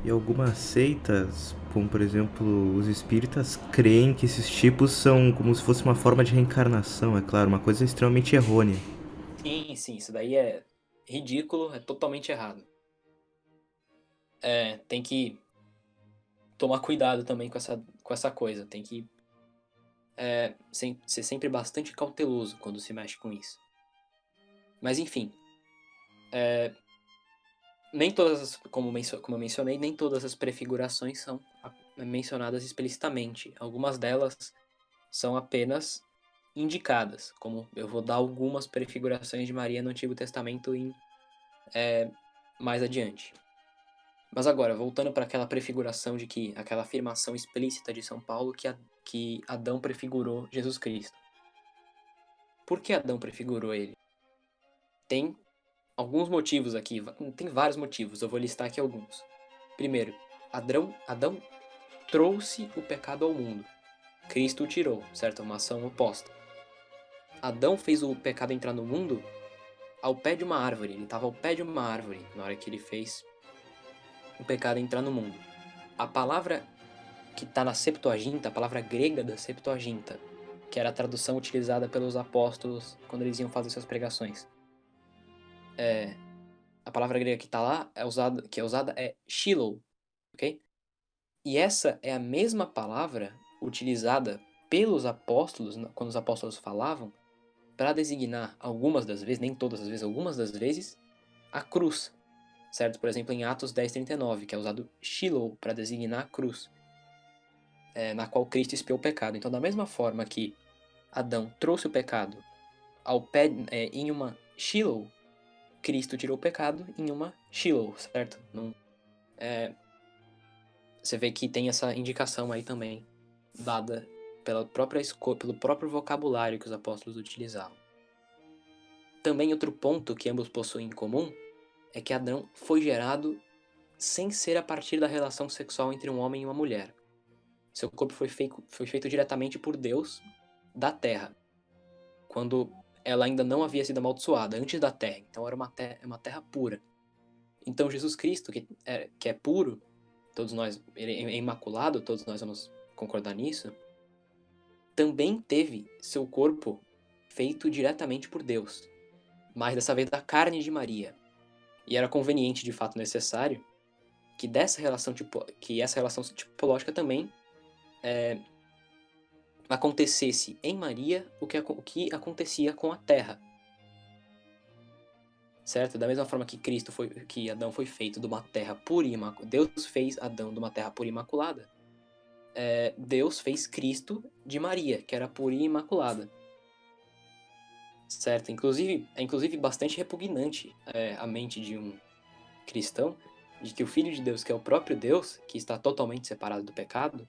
em algumas seitas, como por exemplo os espíritas, creem que esses tipos são como se fosse uma forma de reencarnação, é claro, uma coisa extremamente errônea. Sim, isso daí é ridículo, é totalmente errado. Tem que tomar cuidado também com essa coisa, tem que ser sempre bastante cauteloso quando se mexe com isso. Mas enfim, nem todas, como eu mencionei, nem todas as prefigurações são mencionadas explicitamente. Algumas delas são apenas indicadas, como eu vou dar algumas prefigurações de Maria no Antigo Testamento mais adiante. Mas agora, voltando para aquela prefiguração aquela afirmação explícita de São Paulo que Adão prefigurou Jesus Cristo. Por que Adão prefigurou ele? Tem alguns motivos aqui, tem vários motivos, eu vou listar aqui alguns. Primeiro, Adão trouxe o pecado ao mundo. Cristo o tirou, certo? Uma ação oposta. Adão fez o pecado entrar no mundo ao pé de uma árvore. Ele estava ao pé de uma árvore na hora que ele fez o pecado entrar no mundo. A palavra que está na Septuaginta, a palavra grega da Septuaginta, que era a tradução utilizada pelos apóstolos quando eles iam fazer suas pregações. A palavra grega que está lá, que é usada é Shiloh, ok? E essa é a mesma palavra utilizada pelos apóstolos, quando os apóstolos falavam, para designar algumas das vezes, nem todas as vezes, algumas das vezes, a cruz, certo? Por exemplo, em Atos 10:39, que é usado Shiloh para designar a cruz, na qual Cristo expiou o pecado. Então, da mesma forma que Adão trouxe o pecado ao pé, em uma Shiloh, Cristo tirou o pecado em uma Shiloh, certo? Você vê que tem essa indicação aí também, dada pelo próprio vocabulário que os apóstolos utilizavam. Também outro ponto que ambos possuem em comum é que Adão foi gerado sem ser a partir da relação sexual entre um homem e uma mulher. Seu corpo foi feito diretamente por Deus da terra, quando ela ainda não havia sido amaldiçoada, antes da terra. Então era uma terra pura. Então Jesus Cristo, que é puro, todos nós, ele é imaculado, todos nós vamos concordar nisso, também teve seu corpo feito diretamente por Deus, mas dessa vez da carne de Maria. E era conveniente, de fato necessário, que essa relação tipológica também acontecesse em Maria o que acontecia com a Terra. Certo? Da mesma forma que Adão foi feito de uma terra pura e imaculada, Deus fez Adão de uma terra pura e imaculada. Deus fez Cristo de Maria, que era pura e imaculada. Certo? É inclusive bastante repugnante a mente de um cristão de que o Filho de Deus, que é o próprio Deus, que está totalmente separado do pecado,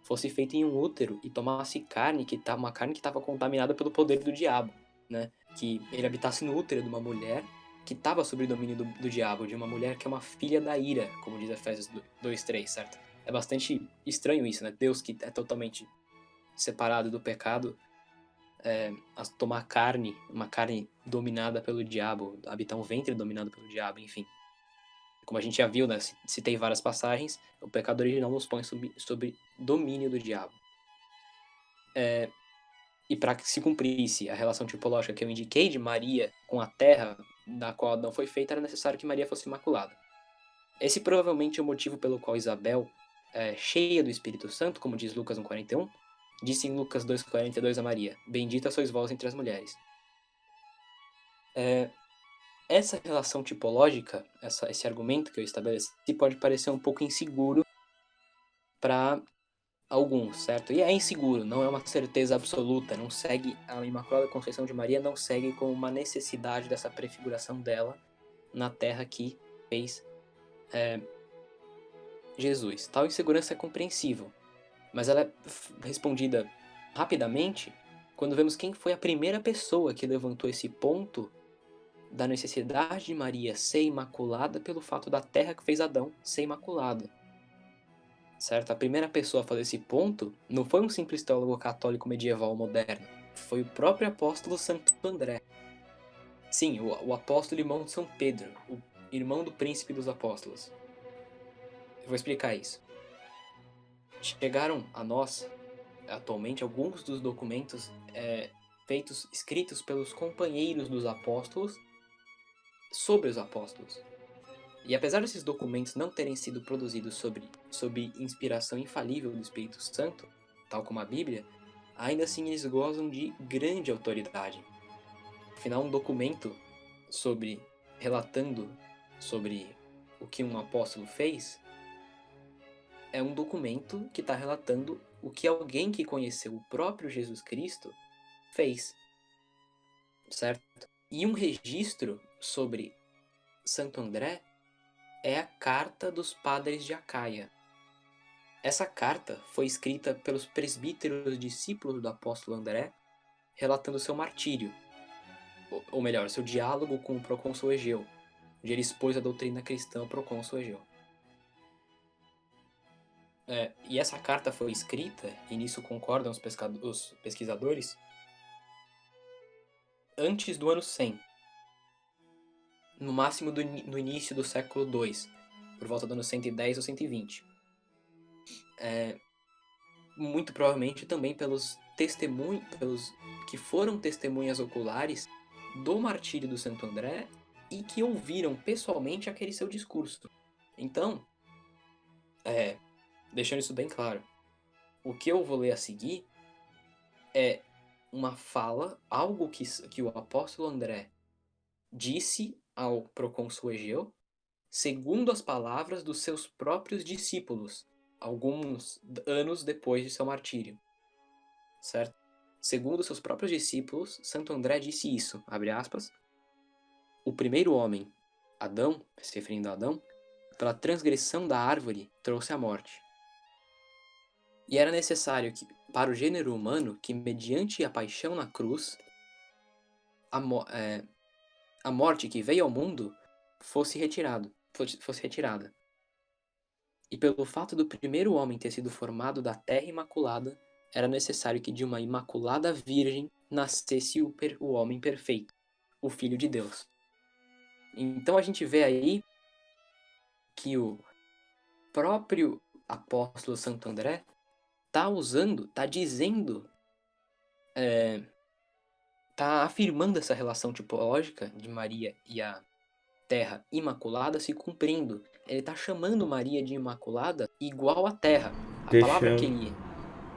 fosse feito em um útero e tomasse uma carne que estava contaminada pelo poder do diabo, né? Que ele habitasse no útero de uma mulher que estava sob o domínio do diabo, de uma mulher que é uma filha da ira, como diz Efésios 2:3, certo? É bastante estranho isso, né? Deus que é totalmente separado do pecado, a tomar uma carne dominada pelo diabo, habitar um ventre dominado pelo diabo, enfim. Como a gente já viu, né? Citei várias passagens, o pecado original nos põe sob domínio do diabo. E para que se cumprisse a relação tipológica que eu indiquei de Maria com a terra da qual Adão foi feita, era necessário que Maria fosse imaculada. Esse provavelmente é o motivo pelo qual Isabel, cheia do Espírito Santo, como diz Lucas 1:41, disse em Lucas 2:42 a Maria: Bendita sois vós entre as mulheres. Essa relação tipológica, esse argumento que eu estabeleci, pode parecer um pouco inseguro para alguns, certo? E é inseguro, não é uma certeza absoluta, não segue a Imaculada Conceição de Maria, não segue como uma necessidade dessa prefiguração dela na terra que fez Jesus. Tal insegurança é compreensível, mas ela é respondida rapidamente quando vemos quem foi a primeira pessoa que levantou esse ponto da necessidade de Maria ser imaculada pelo fato da terra que fez Adão ser imaculada. Certo? A primeira pessoa a fazer esse ponto não foi um simples teólogo católico medieval moderno, foi o próprio apóstolo Santo André. Sim, o apóstolo irmão de São Pedro, o irmão do príncipe dos apóstolos. Eu vou explicar isso. Chegaram a nós, atualmente, alguns dos documentos escritos pelos companheiros dos apóstolos sobre os apóstolos. E apesar desses documentos não terem sido produzidos sob inspiração infalível do Espírito Santo, tal como a Bíblia, ainda assim eles gozam de grande autoridade. Afinal, um documento relatando sobre o que um apóstolo fez é um documento que está relatando o que alguém que conheceu o próprio Jesus Cristo fez. Certo? E um registro sobre Santo André é a Carta dos Padres de Acaia. Essa carta foi escrita pelos presbíteros discípulos do apóstolo André, relatando seu martírio, ou melhor, seu diálogo com o procônsul Egeu, onde ele expôs a doutrina cristã ao procônsul Egeu. E essa carta foi escrita, e nisso concordam os pesquisadores, antes do ano 100, no máximo no início do século II, por volta do ano 110 ou 120. Muito provavelmente também pelos que foram testemunhas oculares do martírio do Santo André e que ouviram pessoalmente aquele seu discurso. Então, deixando isso bem claro, o que eu vou ler a seguir é uma fala, algo que o apóstolo André disse ao procônsul Egeu, segundo as palavras dos seus próprios discípulos, alguns anos depois de seu martírio, certo? Segundo seus próprios discípulos, Santo André disse isso, abre aspas, o primeiro homem, Adão, se referindo a Adão, pela transgressão da árvore, trouxe a morte. E era necessário que, para o gênero humano, que mediante a paixão na cruz, a morte que veio ao mundo fosse retirada. E pelo fato do primeiro homem ter sido formado da terra imaculada, era necessário que de uma imaculada virgem nascesse o homem perfeito, o Filho de Deus. Então a gente vê aí que o próprio apóstolo Santo André tá dizendo, tá afirmando essa relação tipológica de Maria e a terra imaculada se cumprindo. Ele tá chamando Maria de imaculada igual à terra. A palavra que ele...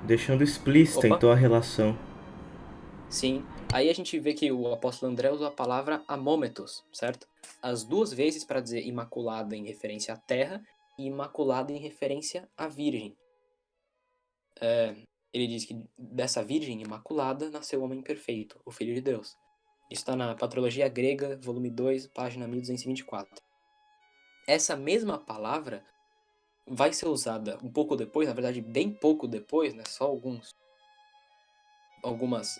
Deixando explícita Opa, então a relação. sim. Aí a gente vê que o apóstolo André usa a palavra amômetos, certo? As duas vezes para dizer imaculada em referência à terra e imaculada em referência à virgem. Ele diz que dessa virgem imaculada nasceu o homem perfeito, o Filho de Deus. Isso está na Patrologia Grega, volume 2, página 1224. Essa mesma palavra vai ser usada um pouco depois, na verdade bem pouco depois, né, só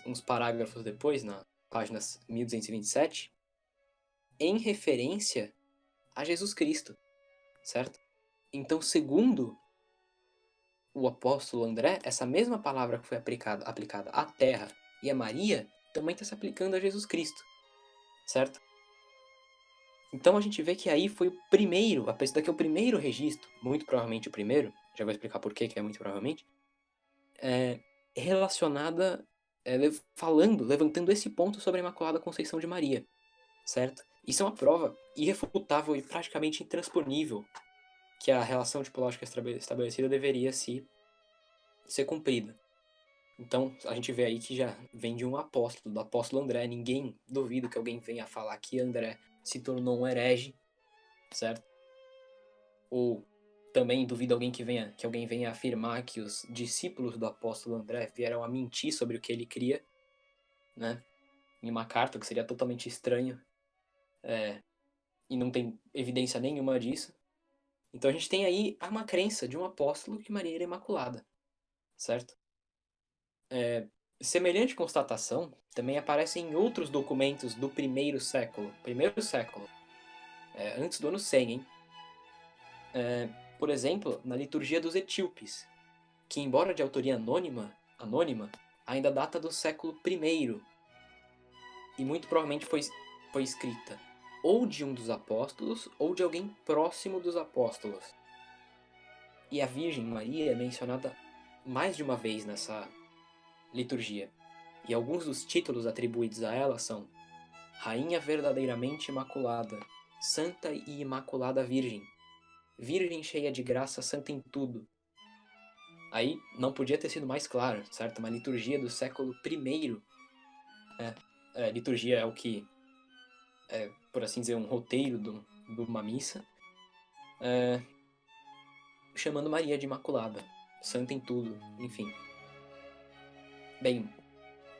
uns parágrafos depois, na página 1227, em referência a Jesus Cristo, certo? Então, segundo o apóstolo André, essa mesma palavra que foi aplicada à terra e a Maria também está se aplicando a Jesus Cristo, certo? Então a gente vê que aí foi o primeiro, esse daqui é o primeiro registro, muito provavelmente o primeiro, já vou explicar por que é muito provavelmente, relacionada, levantando esse ponto sobre a Imaculada Conceição de Maria, certo? Isso é uma prova irrefutável e praticamente intransponível que a relação tipológica estabelecida deveria ser cumprida. Então, a gente vê aí que já vem de um apóstolo, do apóstolo André. Ninguém duvida que alguém venha falar que André se tornou um herege, certo? Ou também duvida que alguém venha afirmar que os discípulos do apóstolo André vieram a mentir sobre o que ele cria, né? Em uma carta, que seria totalmente estranho, e não tem evidência nenhuma disso. Então a gente tem aí uma crença de um apóstolo que Maria era imaculada, certo? Semelhante constatação também aparece em outros documentos do primeiro século, antes do ano 100, hein? Por exemplo, na liturgia dos etíopes, que embora de autoria anônima, ainda data do século I e muito provavelmente foi escrita ou de um dos apóstolos ou de alguém próximo dos apóstolos. E a Virgem Maria é mencionada mais de uma vez nessa liturgia. E alguns dos títulos atribuídos a ela são Rainha verdadeiramente imaculada, Santa e Imaculada Virgem, Virgem cheia de graça, santa em tudo. Aí não podia ter sido mais claro, certo? Uma liturgia do século I. Liturgia é o que por assim dizer, um roteiro de uma missa, chamando Maria de Imaculada, santa em tudo, enfim. Bem,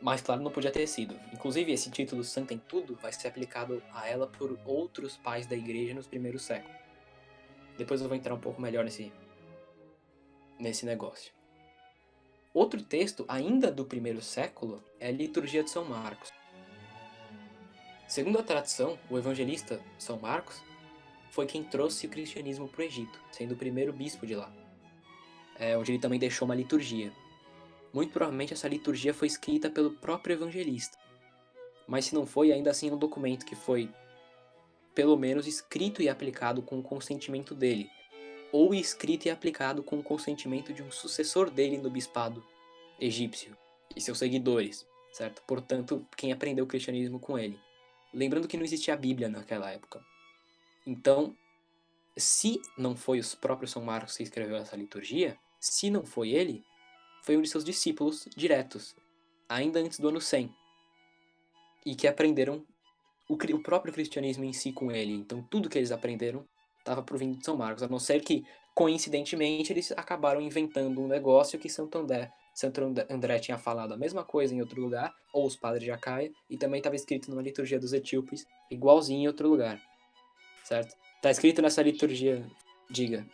mais claro não podia ter sido. Inclusive, esse título Santa em Tudo vai ser aplicado a ela por outros pais da igreja nos primeiros séculos. Depois eu vou entrar um pouco melhor nesse negócio. Outro texto, ainda do primeiro século, é a Liturgia de São Marcos. Segundo a tradição, o evangelista São Marcos foi quem trouxe o cristianismo para o Egito, sendo o primeiro bispo de lá, onde ele também deixou uma liturgia. Muito provavelmente essa liturgia foi escrita pelo próprio evangelista, mas se não foi, ainda assim é um documento que foi, pelo menos, escrito e aplicado com o consentimento dele, ou escrito e aplicado com o consentimento de um sucessor dele no bispado egípcio e seus seguidores, certo? Portanto, quem aprendeu o cristianismo com ele. Lembrando que não existia a Bíblia naquela época. Então, se não foi os próprios São Marcos que escreveu essa liturgia, se não foi ele, foi um de seus discípulos diretos, ainda antes do ano 100, e que aprenderam o próprio cristianismo em si com ele. Então, tudo que eles aprenderam estava provindo de São Marcos, a não ser que, coincidentemente, eles acabaram inventando um negócio que Santo André tinha falado a mesma coisa em outro lugar, ou os padres de Acaia, e também estava escrito numa liturgia dos etíopes, igualzinho em outro lugar, certo? Está escrito nessa liturgia, diga.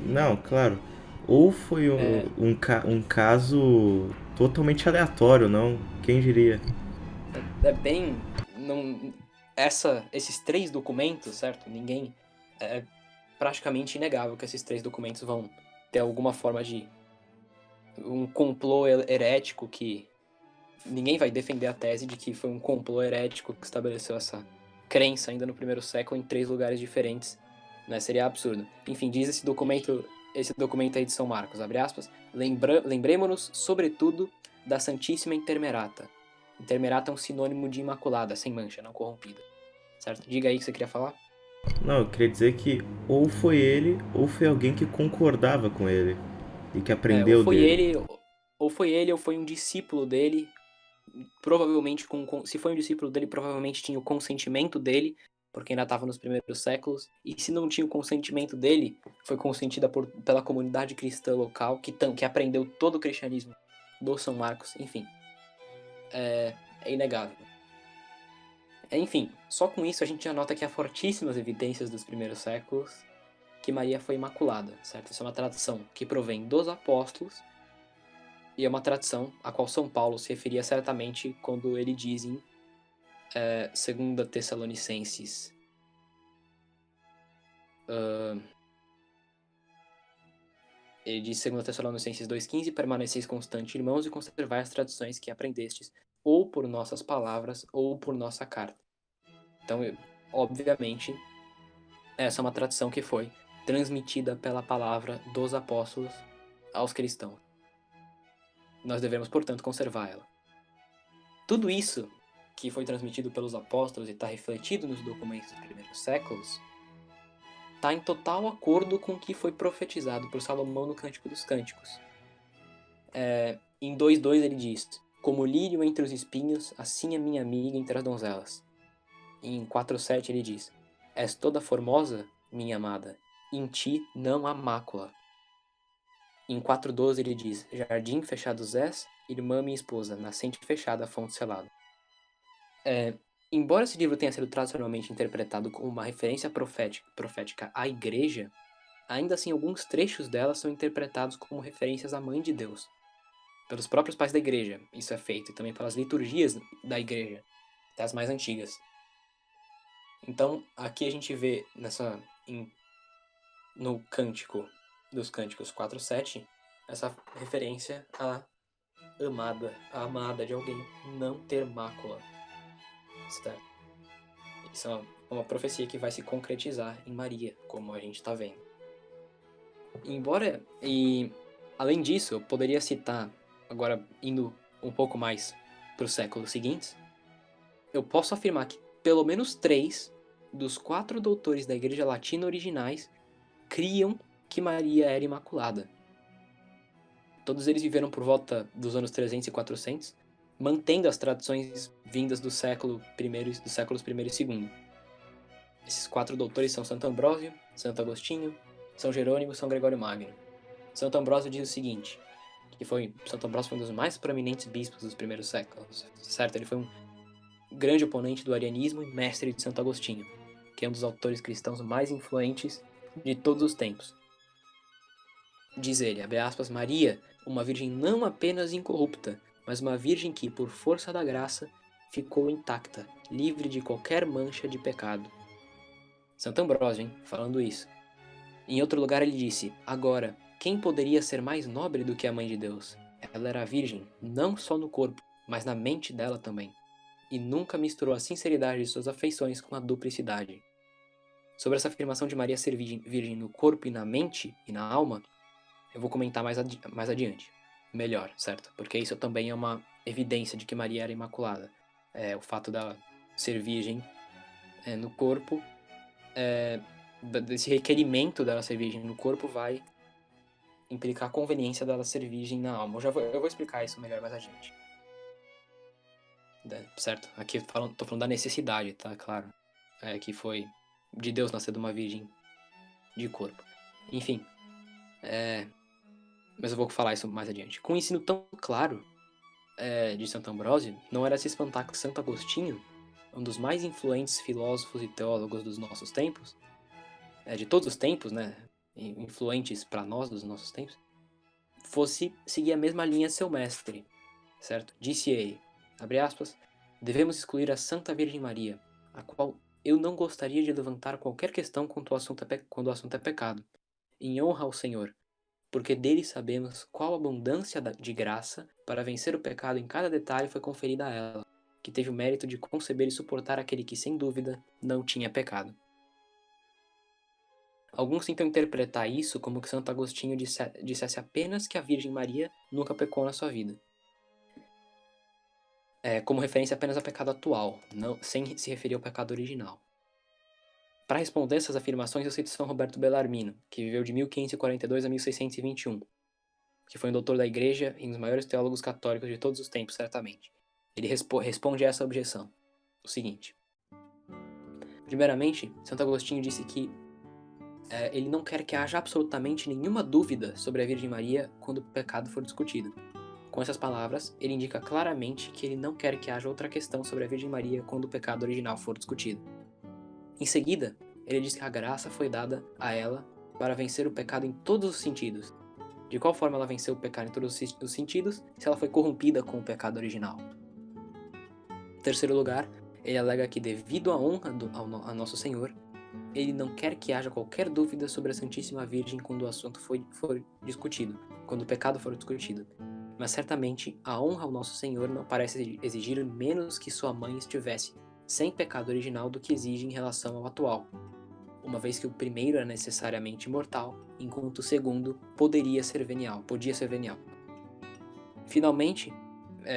Não, claro. Ou foi um caso totalmente aleatório, não? Quem diria? É bem... Não, esses 3 documentos, certo? É praticamente inegável que esses 3 documentos vão ter alguma forma de um complô herético que... Ninguém vai defender a tese de que foi um complô herético que estabeleceu essa crença ainda no primeiro século em 3 lugares diferentes Né? Seria absurdo. Enfim, diz esse documento aí de São Marcos, abre aspas, lembremos-nos, sobretudo, da Santíssima Intermerata. Intermerata é um sinônimo de imaculada, sem mancha, não corrompida. Certo? Diga aí o que você queria falar. Não, eu queria dizer que ou foi ele, ou foi alguém que concordava com ele e que Ou aprendeu foi dele. ele, ou foi um discípulo dele, provavelmente, se foi um discípulo dele, provavelmente tinha o consentimento dele, porque ainda estava nos primeiros séculos, e se não tinha o consentimento dele, foi consentida pela comunidade cristã local, que aprendeu todo o cristianismo do São Marcos, enfim. É inegável. Enfim, só com isso a gente já nota que há fortíssimas evidências dos primeiros séculos que Maria foi imaculada, certo? Isso é uma tradição que provém dos apóstolos e é uma tradição a qual São Paulo se referia certamente quando ele diz em 2 Tessalonicenses ele diz em 2 Tessalonicenses 2,15: permaneceis constantes, irmãos, e conservai as tradições que aprendestes, ou por nossas palavras, ou por nossa carta. Então, obviamente, essa é uma tradição que foi transmitida pela palavra dos apóstolos aos cristãos. Nós devemos, portanto, conservá-la. Tudo isso que foi transmitido pelos apóstolos e está refletido nos documentos dos primeiros séculos está em total acordo com o que foi profetizado por Salomão no Cântico dos Cânticos. Em 2,2 ele diz: como lírio entre os espinhos, assim é minha amiga entre as donzelas. E em 4,7 ele diz: és toda formosa, minha amada, em ti não há mácula. Em 4,12 ele diz: jardim fechado és, irmã minha esposa, nascente fechada, fonte selada. Embora esse livro tenha sido tradicionalmente interpretado como uma referência profética à igreja, ainda assim alguns trechos dela são interpretados como referências à Mãe de Deus. Pelos próprios pais da igreja, isso é feito, e também pelas liturgias da igreja, até as mais antigas. Então, aqui a gente vê no Cântico dos Cânticos 4,7, essa referência à amada de alguém não ter mácula. Certo? Isso é uma profecia que vai se concretizar em Maria, como a gente está vendo. Além disso, eu poderia citar, agora indo um pouco mais para os séculos seguintes, eu posso afirmar que pelo menos 3 dos 4 doutores da Igreja Latina originais criam que Maria era imaculada. Todos eles viveram por volta dos anos 300 e 400, mantendo as tradições vindas dos séculos I e II. Esses 4 doutores são Santo Ambrósio, Santo Agostinho, São Jerônimo e São Gregório Magno. Santo Ambrósio diz o seguinte, Santo Ambrósio foi um dos mais prominentes bispos dos primeiros séculos, certo? Ele foi um grande oponente do arianismo e mestre de Santo Agostinho, que é um dos autores cristãos mais influentes de todos os tempos. Diz ele, abre aspas, Maria, uma virgem não apenas incorrupta, mas uma virgem que, por força da graça, ficou intacta, livre de qualquer mancha de pecado. Santo Ambrósio, falando isso. Em outro lugar ele disse, agora, quem poderia ser mais nobre do que a Mãe de Deus? Ela era virgem, não só no corpo, mas na mente dela também, e nunca misturou a sinceridade de suas afeições com a duplicidade. Sobre essa afirmação de Maria ser virgem no corpo e na mente e na alma, eu vou comentar mais adiante. Melhor, certo? Porque isso também é uma evidência de que Maria era imaculada. O fato dela ser virgem no corpo, desse requerimento dela ser virgem no corpo vai implicar a conveniência dela ser virgem na alma. Eu vou explicar isso melhor mais adiante. Certo? Aqui eu tô falando da necessidade, tá? Claro. Que foi de Deus nascer de uma virgem de corpo. Enfim. Mas eu vou falar isso mais adiante. Com um ensino tão claro de Santo Ambrósio, não era se espantar que Santo Agostinho, um dos mais influentes filósofos e teólogos dos nossos tempos, de todos os tempos, né? Influentes para nós dos nossos tempos, fosse seguir a mesma linha de seu mestre, certo? Disse ele, abre aspas, devemos excluir a Santa Virgem Maria, a qual eu não gostaria de levantar qualquer questão quando o assunto é pecado, em honra ao Senhor, porque dele sabemos qual abundância de graça para vencer o pecado em cada detalhe foi conferida a ela, que teve o mérito de conceber e suportar aquele que, sem dúvida, não tinha pecado. Alguns tentam interpretar isso como que Santo Agostinho dissesse apenas que a Virgem Maria nunca pecou na sua vida. Como referência apenas ao pecado atual, sem se referir ao pecado original. Para responder essas afirmações, eu cito São Roberto Bellarmino, que viveu de 1542 a 1621, que foi um doutor da Igreja e um dos maiores teólogos católicos de todos os tempos, certamente. Ele responde a essa objeção. O seguinte. Primeiramente, Santo Agostinho disse que ele não quer que haja absolutamente nenhuma dúvida sobre a Virgem Maria quando o pecado for discutido. Com essas palavras, ele indica claramente que ele não quer que haja outra questão sobre a Virgem Maria quando o pecado original for discutido. Em seguida, ele diz que a graça foi dada a ela para vencer o pecado em todos os sentidos. De qual forma ela venceu o pecado em todos os sentidos, se ela foi corrompida com o pecado original? Em terceiro lugar, ele alega que, devido à honra a Nosso Senhor, ele não quer que haja qualquer dúvida sobre a Santíssima Virgem quando o assunto for discutido, quando o pecado for discutido. Mas certamente a honra ao Nosso Senhor não parece exigir menos que sua mãe estivesse sem pecado original do que exige em relação ao atual, uma vez que o primeiro era necessariamente mortal, enquanto o segundo podia ser venial. Finalmente,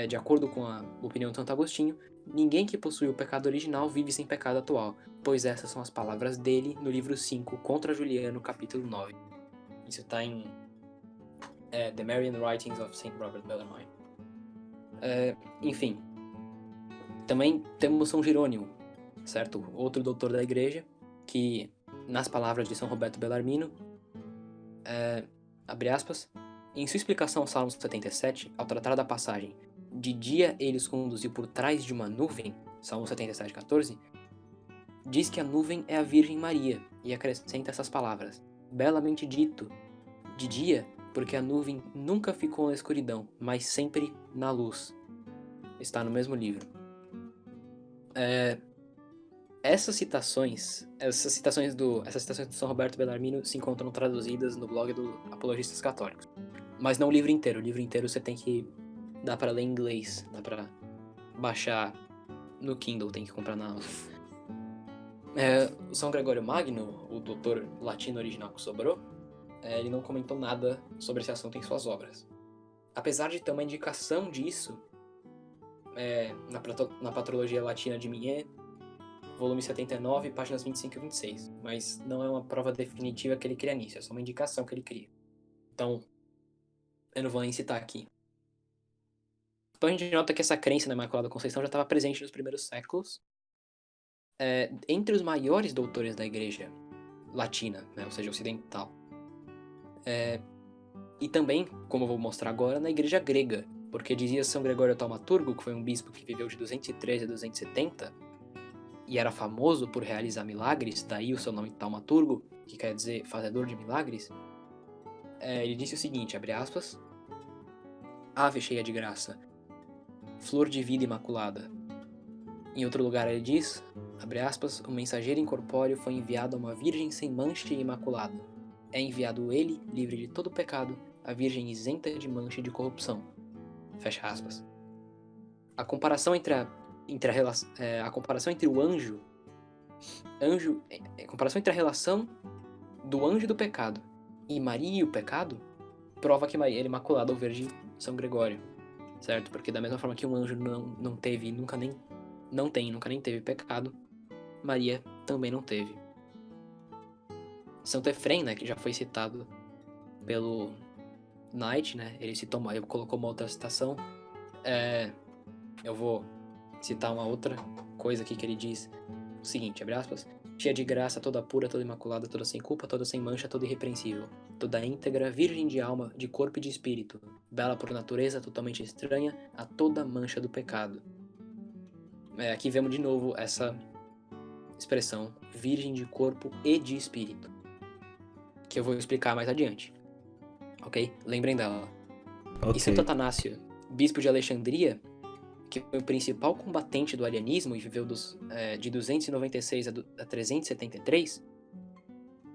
de acordo com a opinião de Santo Agostinho, ninguém que possui o pecado original vive sem pecado atual, pois essas são as palavras dele no livro 5, Contra Juliano, capítulo 9. Isso está em The Marian Writings of St. Robert Bellarmine. Enfim, também temos São Jerônimo, certo? Outro doutor da igreja, que, nas palavras de São Roberto Bellarmino, abre aspas, em sua explicação ao Salmo 77, ao tratar da passagem de dia ele os conduziu por trás de uma nuvem, Salmo 77:14, diz que a nuvem é a Virgem Maria e acrescenta essas palavras, belamente dito, de dia, porque a nuvem nunca ficou na escuridão, mas sempre na luz. Está no mesmo livro. Essas citações do São Roberto Bellarmino se encontram traduzidas no blog do Apologistas Católicos. Mas não o livro inteiro. O livro inteiro você tem que... Dá pra ler em inglês. Dá pra baixar no Kindle. Tem que comprar na Amazon. O São Gregório Magno, o doutor latino original que sobrou, ele não comentou nada sobre esse assunto em suas obras. Apesar de ter uma indicação disso na Patrologia Latina de Minier, volume 79, páginas 25 e 26. Mas não é uma prova definitiva que ele cria nisso, é só uma indicação que ele cria. Então, eu não vou nem citar aqui. Então a gente nota que essa crença na Imaculada Conceição já estava presente nos primeiros séculos, entre os maiores doutores da Igreja Latina, ou seja, ocidental. E também, como eu vou mostrar agora, na Igreja Grega, porque dizia São Gregório Taumaturgo, que foi um bispo que viveu de 213 a 270, e era famoso por realizar milagres, daí o seu nome Taumaturgo, que quer dizer fazedor de milagres. Ele disse o seguinte, abre aspas, Ave cheia de graça, flor de vida imaculada. Em outro lugar ele diz, abre aspas, o mensageiro incorpóreo foi enviado a uma virgem sem mancha e imaculada. É enviado ele, livre de todo pecado, a virgem isenta de mancha e de corrupção. Fecha aspas. A comparação entre a comparação entre o anjo, a comparação entre a relação do anjo e do pecado e Maria e o pecado prova que Maria era imaculada ou virgem São Gregório, certo? Porque da mesma forma que um anjo não teve, nunca nem teve pecado, Maria também não teve. Santo Efrem, né, que já foi citado pelo Knight, né? Ele colocou uma outra citação. Eu vou citar uma outra coisa aqui que ele diz o seguinte, abre aspas, cheia de graça, toda pura, toda imaculada, toda sem culpa, toda sem mancha, toda irrepreensível, toda íntegra, virgem de alma, de corpo e de espírito, bela por natureza, totalmente estranha a toda mancha do pecado. Aqui vemos de novo essa expressão, virgem de corpo e de espírito, que eu vou explicar mais adiante, ok? Lembrem dela. Okay. E Santo Atanásio, bispo de Alexandria, que foi o principal combatente do arianismo e viveu de 296 a 373,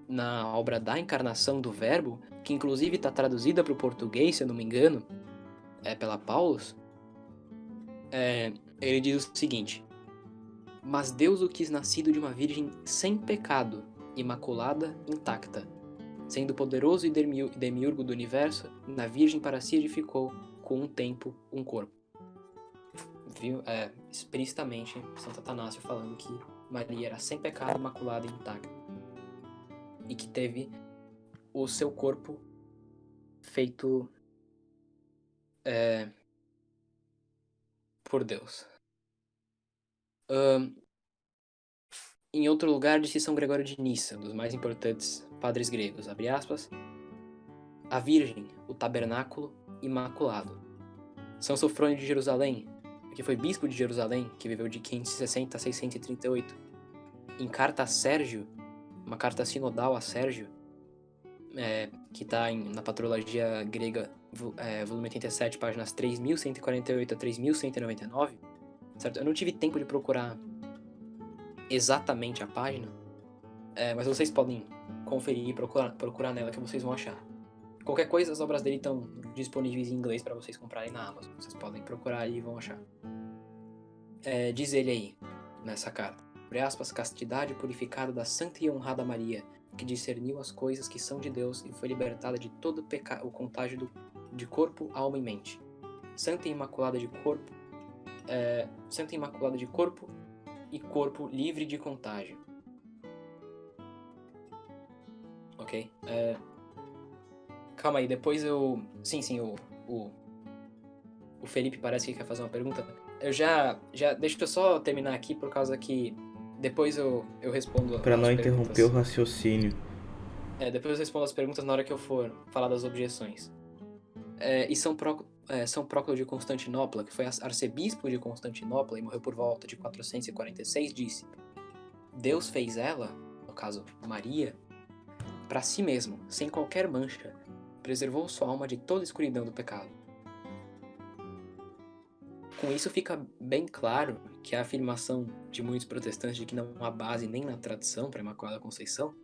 na obra da Encarnação do Verbo, que inclusive está traduzida para o português, se eu não me engano, pela Paulus, ele diz o seguinte, mas Deus o quis nascido de uma virgem sem pecado, imaculada, intacta. Sendo poderoso e demiurgo do universo, na Virgem para si edificou, com um tempo, um corpo. Viu? Explicitamente, Santo Atanásio falando que Maria era sem pecado, imaculada e intacta. E que teve o seu corpo feito por Deus. Em outro lugar, disse São Gregório de Nissa, dos mais importantes padres gregos, abre aspas, a Virgem, o tabernáculo imaculado. São Sofrônio de Jerusalém, que foi bispo de Jerusalém, que viveu de 560 a 638, em carta a Sérgio, uma carta sinodal a Sérgio, que está na Patrologia Grega, volume 87, páginas 3.148 a 3.199, certo? Eu não tive tempo de procurar exatamente a página, mas vocês podem conferir e procurar nela que vocês vão achar. Qualquer coisa, as obras dele estão disponíveis em inglês para vocês comprarem na Amazon. Vocês podem procurar e vão achar. Diz ele aí, nessa carta, abre aspas, castidade purificada da santa e honrada Maria, que discerniu as coisas que são de Deus e foi libertada de todo o contágio de corpo, alma e mente. Santa e imaculada de corpo, e corpo livre de contágio. Ok? Calma aí, depois eu... Sim, o Felipe parece que quer fazer uma pergunta. Eu já... Deixa eu só terminar aqui, por causa que depois eu respondo Pra as não perguntas. interromper o raciocínio. Depois eu respondo as perguntas na hora que eu for falar das objeções. E São Próclo de Constantinopla, que foi arcebispo de Constantinopla e morreu por volta de 446, disse: Deus fez ela, no caso Maria, para si mesmo, sem qualquer mancha, preservou sua alma de toda a escuridão do pecado. Com isso fica bem claro que a afirmação de muitos protestantes de que não há base nem na tradição para a Imaculada Conceição,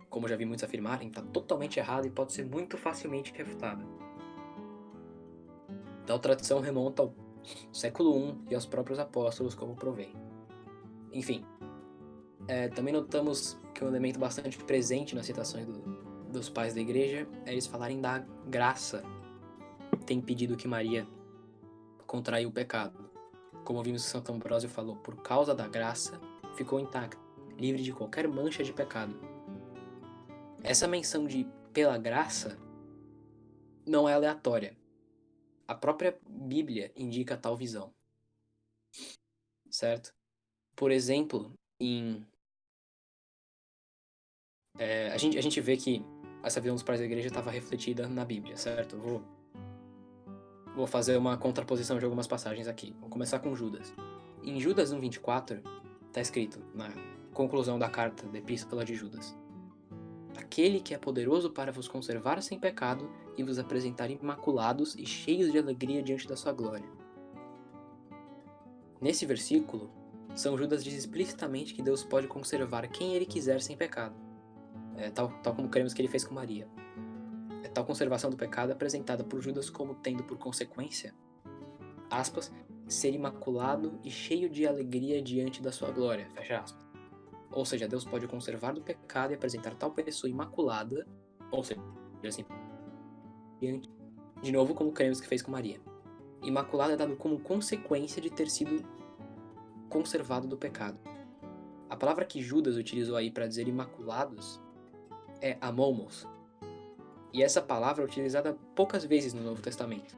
como já vi muitos afirmarem, está totalmente errada e pode ser muito facilmente refutada. Tal tradição remonta ao século I e aos próprios apóstolos, como provei. Enfim, também notamos que um elemento bastante presente nas citações dos pais da igreja é eles falarem da graça ter impedido que Maria contraiu o pecado. Como vimos que Santo Ambrósio falou, por causa da graça ficou intacta, livre de qualquer mancha de pecado. Essa menção de pela graça não é aleatória. A própria Bíblia indica tal visão. Certo? Por exemplo, a gente vê que essa visão dos pais da igreja estava refletida na Bíblia, certo? Eu vou fazer uma contraposição de algumas passagens aqui. Vou começar com Judas. Em Judas 1,24, está escrito, na conclusão da carta da Epístola de Judas: aquele que é poderoso para vos conservar sem pecado e vos apresentar imaculados e cheios de alegria diante da sua glória. Nesse versículo, São Judas diz explicitamente que Deus pode conservar quem ele quiser sem pecado, tal como cremos que ele fez com Maria. Tal conservação do pecado é apresentada por Judas como tendo por consequência, aspas, ser imaculado e cheio de alegria diante da sua glória, fecha aspas. Ou seja, Deus pode conservar do pecado e apresentar tal pessoa imaculada, ou seja, assim, de novo como cremos que fez com Maria. Imaculado é dado como consequência de ter sido conservado do pecado. A palavra que Judas utilizou aí para dizer imaculados é amomos. E essa palavra é utilizada poucas vezes no Novo Testamento.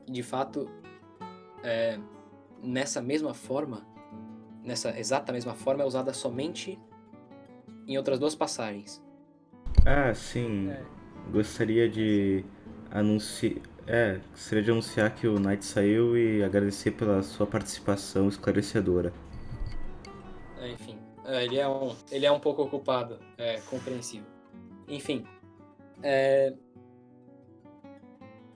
E de fato, nessa exata mesma forma, é usada somente em outras duas passagens. Ah, sim. Gostaria de anunciar que o Knight saiu e agradecer pela sua participação esclarecedora. Enfim, ele é um pouco ocupado, compreensível. Enfim,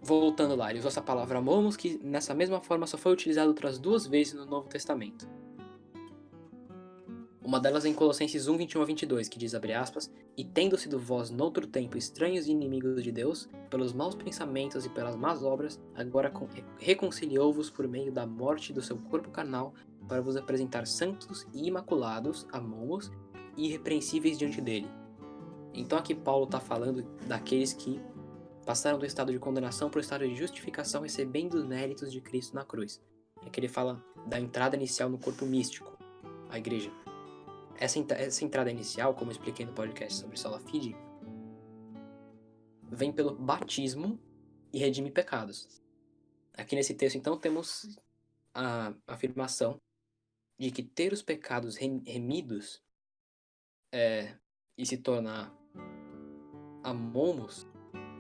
voltando lá, ele usou essa palavra momos, que nessa mesma forma só foi utilizada outras duas vezes no Novo Testamento. Uma delas é em Colossenses 1, 21 a 22, que diz, abre aspas, e tendo sido vós noutro tempo estranhos e inimigos de Deus, pelos maus pensamentos e pelas más obras, agora reconciliou-vos por meio da morte do seu corpo carnal, para vos apresentar santos e imaculados a mãos e irrepreensíveis diante dele. Então aqui Paulo está falando daqueles que passaram do estado de condenação para o estado de justificação, recebendo os méritos de Cristo na cruz. É que ele fala da entrada inicial no corpo místico, a igreja. Essa entrada inicial, como eu expliquei no podcast sobre Sola Fide, vem pelo batismo e redime pecados. Aqui nesse texto, então, temos a afirmação de que ter os pecados remidos e se tornar amomos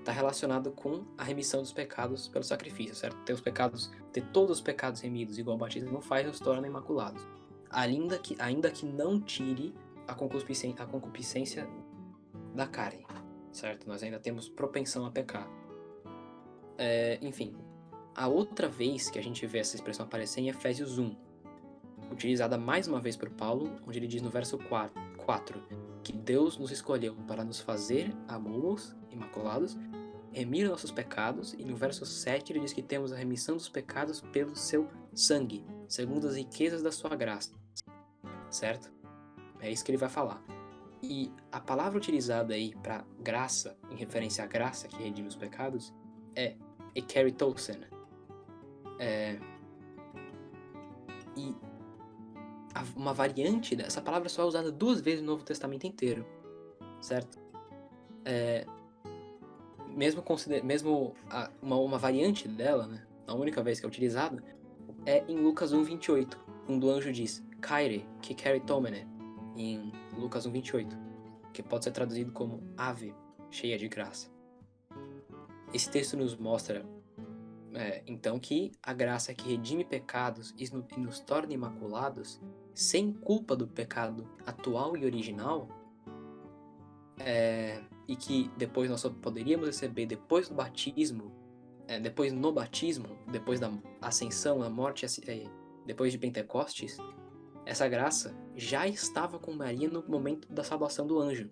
está relacionado com a remissão dos pecados pelo sacrifício, certo? Ter todos os pecados remidos, igual o batismo faz, nos torna imaculados. Ainda que não tire a concupiscência da carne, certo? Nós ainda temos propensão a pecar. Enfim, a outra vez que a gente vê essa expressão aparecer em Efésios 1, utilizada mais uma vez por Paulo, onde ele diz no verso 4 que Deus nos escolheu para nos fazer amomos, imaculados, remir nossos pecados, e no verso 7 ele diz que temos a remissão dos pecados pelo seu sangue, segundo as riquezas da sua graça, certo? É isso que ele vai falar. E a palavra utilizada aí para graça, em referência à graça que redime os pecados, é ekeritosen. E uma variante dessa palavra só é usada 2 vezes no Novo Testamento inteiro, certo? Uma variante dela, né, a única vez que é utilizada, é em Lucas 1:28, quando o anjo diz Kyrie, que keritomene, em Lucas 1:28, que pode ser traduzido como ave, cheia de graça. Esse texto nos mostra, então, que a graça que redime pecados e nos torna imaculados, sem culpa do pecado atual e original, e que depois nós só poderíamos receber depois do batismo, depois da ascensão, a morte, depois de Pentecostes, essa graça já estava com Maria no momento da salvação do anjo.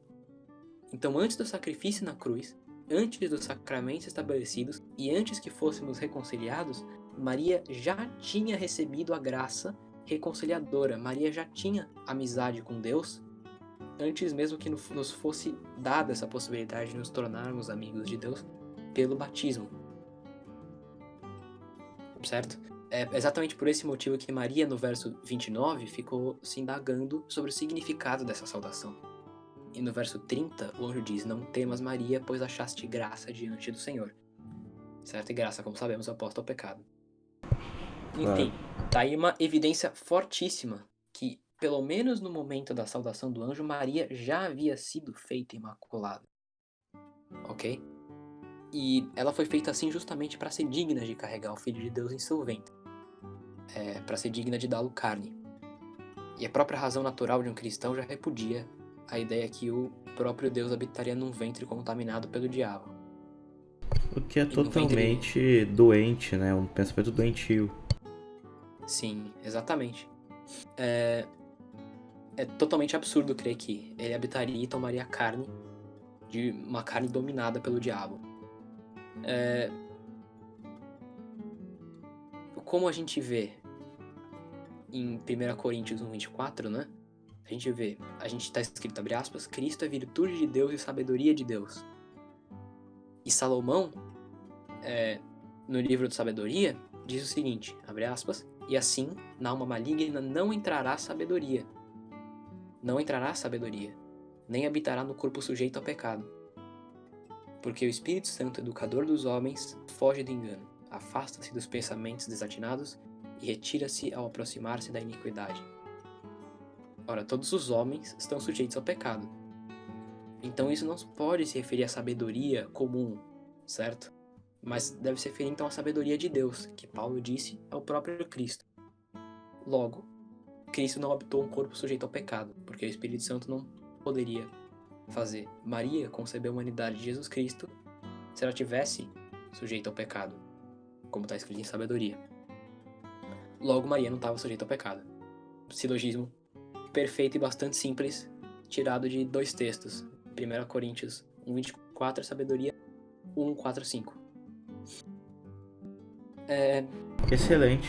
Então, antes do sacrifício na cruz, antes dos sacramentos estabelecidos e antes que fôssemos reconciliados, Maria já tinha recebido a graça reconciliadora. Maria já tinha amizade com Deus antes mesmo que nos fosse dada essa possibilidade de nos tornarmos amigos de Deus pelo batismo. Certo? É exatamente por esse motivo que Maria, no verso 29, ficou se indagando sobre o significado dessa saudação. E no verso 30, o anjo diz: não temas, Maria, pois achaste graça diante do Senhor. Certo? E graça, como sabemos, é oposta ao pecado. Enfim, tá aí uma evidência fortíssima que, pelo menos no momento da saudação do anjo, Maria já havia sido feita imaculada. Ok? E ela foi feita assim justamente para ser digna de carregar o Filho de Deus em seu ventre. Para ser digna de dá-lo carne. E a própria razão natural de um cristão já repudia a ideia que o próprio Deus habitaria num ventre contaminado pelo diabo. O que é totalmente doente, né? Um pensamento doentio. Sim, exatamente. É totalmente absurdo crer que ele habitaria e tomaria carne de uma carne dominada pelo diabo. Como a gente vê em 1 Coríntios 1:24, né? A gente está escrito, abre aspas, Cristo é virtude de Deus e sabedoria de Deus. E Salomão, no livro de sabedoria, diz o seguinte, abre aspas, e assim, na alma maligna não entrará sabedoria. Não entrará sabedoria, nem habitará no corpo sujeito ao pecado. Porque o Espírito Santo, educador dos homens, foge do engano, afasta-se dos pensamentos desatinados e retira-se ao aproximar-se da iniquidade. Ora, todos os homens estão sujeitos ao pecado. Então isso não pode se referir à sabedoria comum, certo? Mas deve se referir então à sabedoria de Deus, que Paulo disse é o próprio Cristo. Logo, Cristo não habitou um corpo sujeito ao pecado, porque o Espírito Santo não poderia fazer Maria conceber a humanidade de Jesus Cristo se ela tivesse sujeita ao pecado, como está escrito em sabedoria. Logo, Maria não estava sujeita ao pecado. Silogismo perfeito e bastante simples, tirado de 2 textos. 1 Coríntios 1:24, sabedoria 1:4-5. Excelente.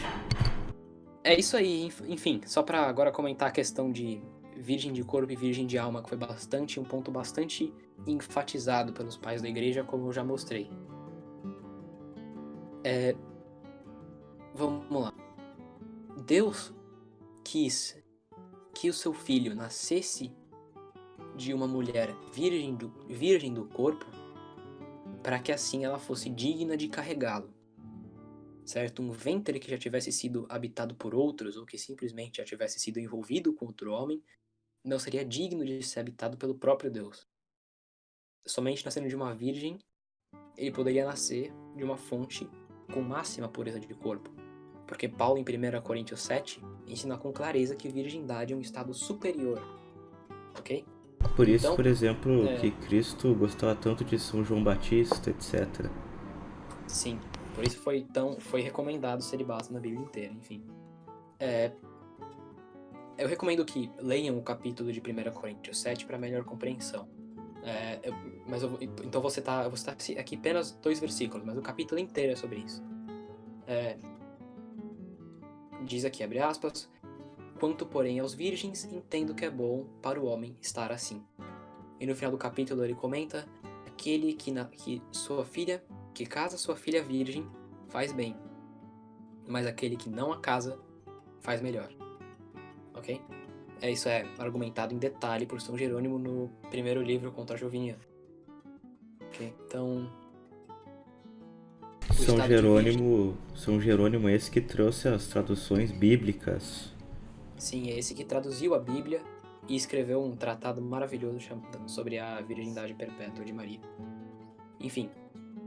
É isso aí, enfim, só pra agora comentar a questão de virgem de corpo e virgem de alma, que foi um ponto bastante enfatizado pelos pais da igreja, como eu já mostrei. Vamos lá. Deus quis que o seu filho nascesse de uma mulher virgem do corpo, para que assim ela fosse digna de carregá-lo. Certo? Um ventre que já tivesse sido habitado por outros, ou que simplesmente já tivesse sido envolvido com outro homem, não seria digno de ser habitado pelo próprio Deus. Somente nascendo de uma virgem, ele poderia nascer de uma fonte com máxima pureza de corpo. Porque Paulo, em 1 Coríntios 7, ensina com clareza que virgindade é um estado superior. Ok? Por isso, Então, por exemplo, que Cristo gostava tanto de São João Batista, etc. sim, por isso foi recomendado o celibato na Bíblia inteira, enfim. Eu recomendo que leiam o capítulo de 1 Coríntios 7 para melhor compreensão. Então eu vou citar aqui apenas 2 versículos, mas o capítulo inteiro é sobre isso. Diz aqui, abre aspas, quanto porém aos virgens, entendo que é bom para o homem estar assim. E no final do capítulo ele comenta, aquele que casa sua filha virgem, faz bem, mas aquele que não a casa, faz melhor. Ok? Isso é argumentado em detalhe por São Jerônimo no primeiro livro contra a Joviniana. Ok? Então, São Jerônimo é esse que trouxe as traduções bíblicas. Sim, é esse que traduziu a Bíblia e escreveu um tratado maravilhoso sobre a virgindade perpétua de Maria. Enfim,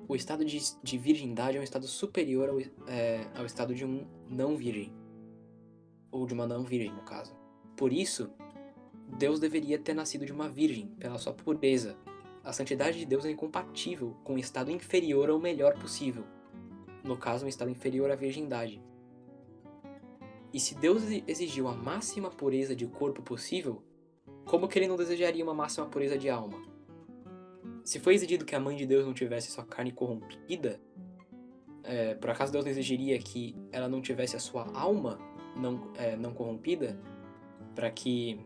o estado de virgindade é um estado superior ao estado de um não virgem. Ou de uma não virgem, no caso. Por isso, Deus deveria ter nascido de uma virgem, pela sua pureza. A santidade de Deus é incompatível com um estado inferior ao melhor possível. No caso, um estado inferior à virgindade. E se Deus exigiu a máxima pureza de corpo possível, como que ele não desejaria uma máxima pureza de alma? Se foi exigido que a mãe de Deus não tivesse sua carne corrompida, por acaso Deus não exigiria que ela não tivesse a sua alma não corrompida, para que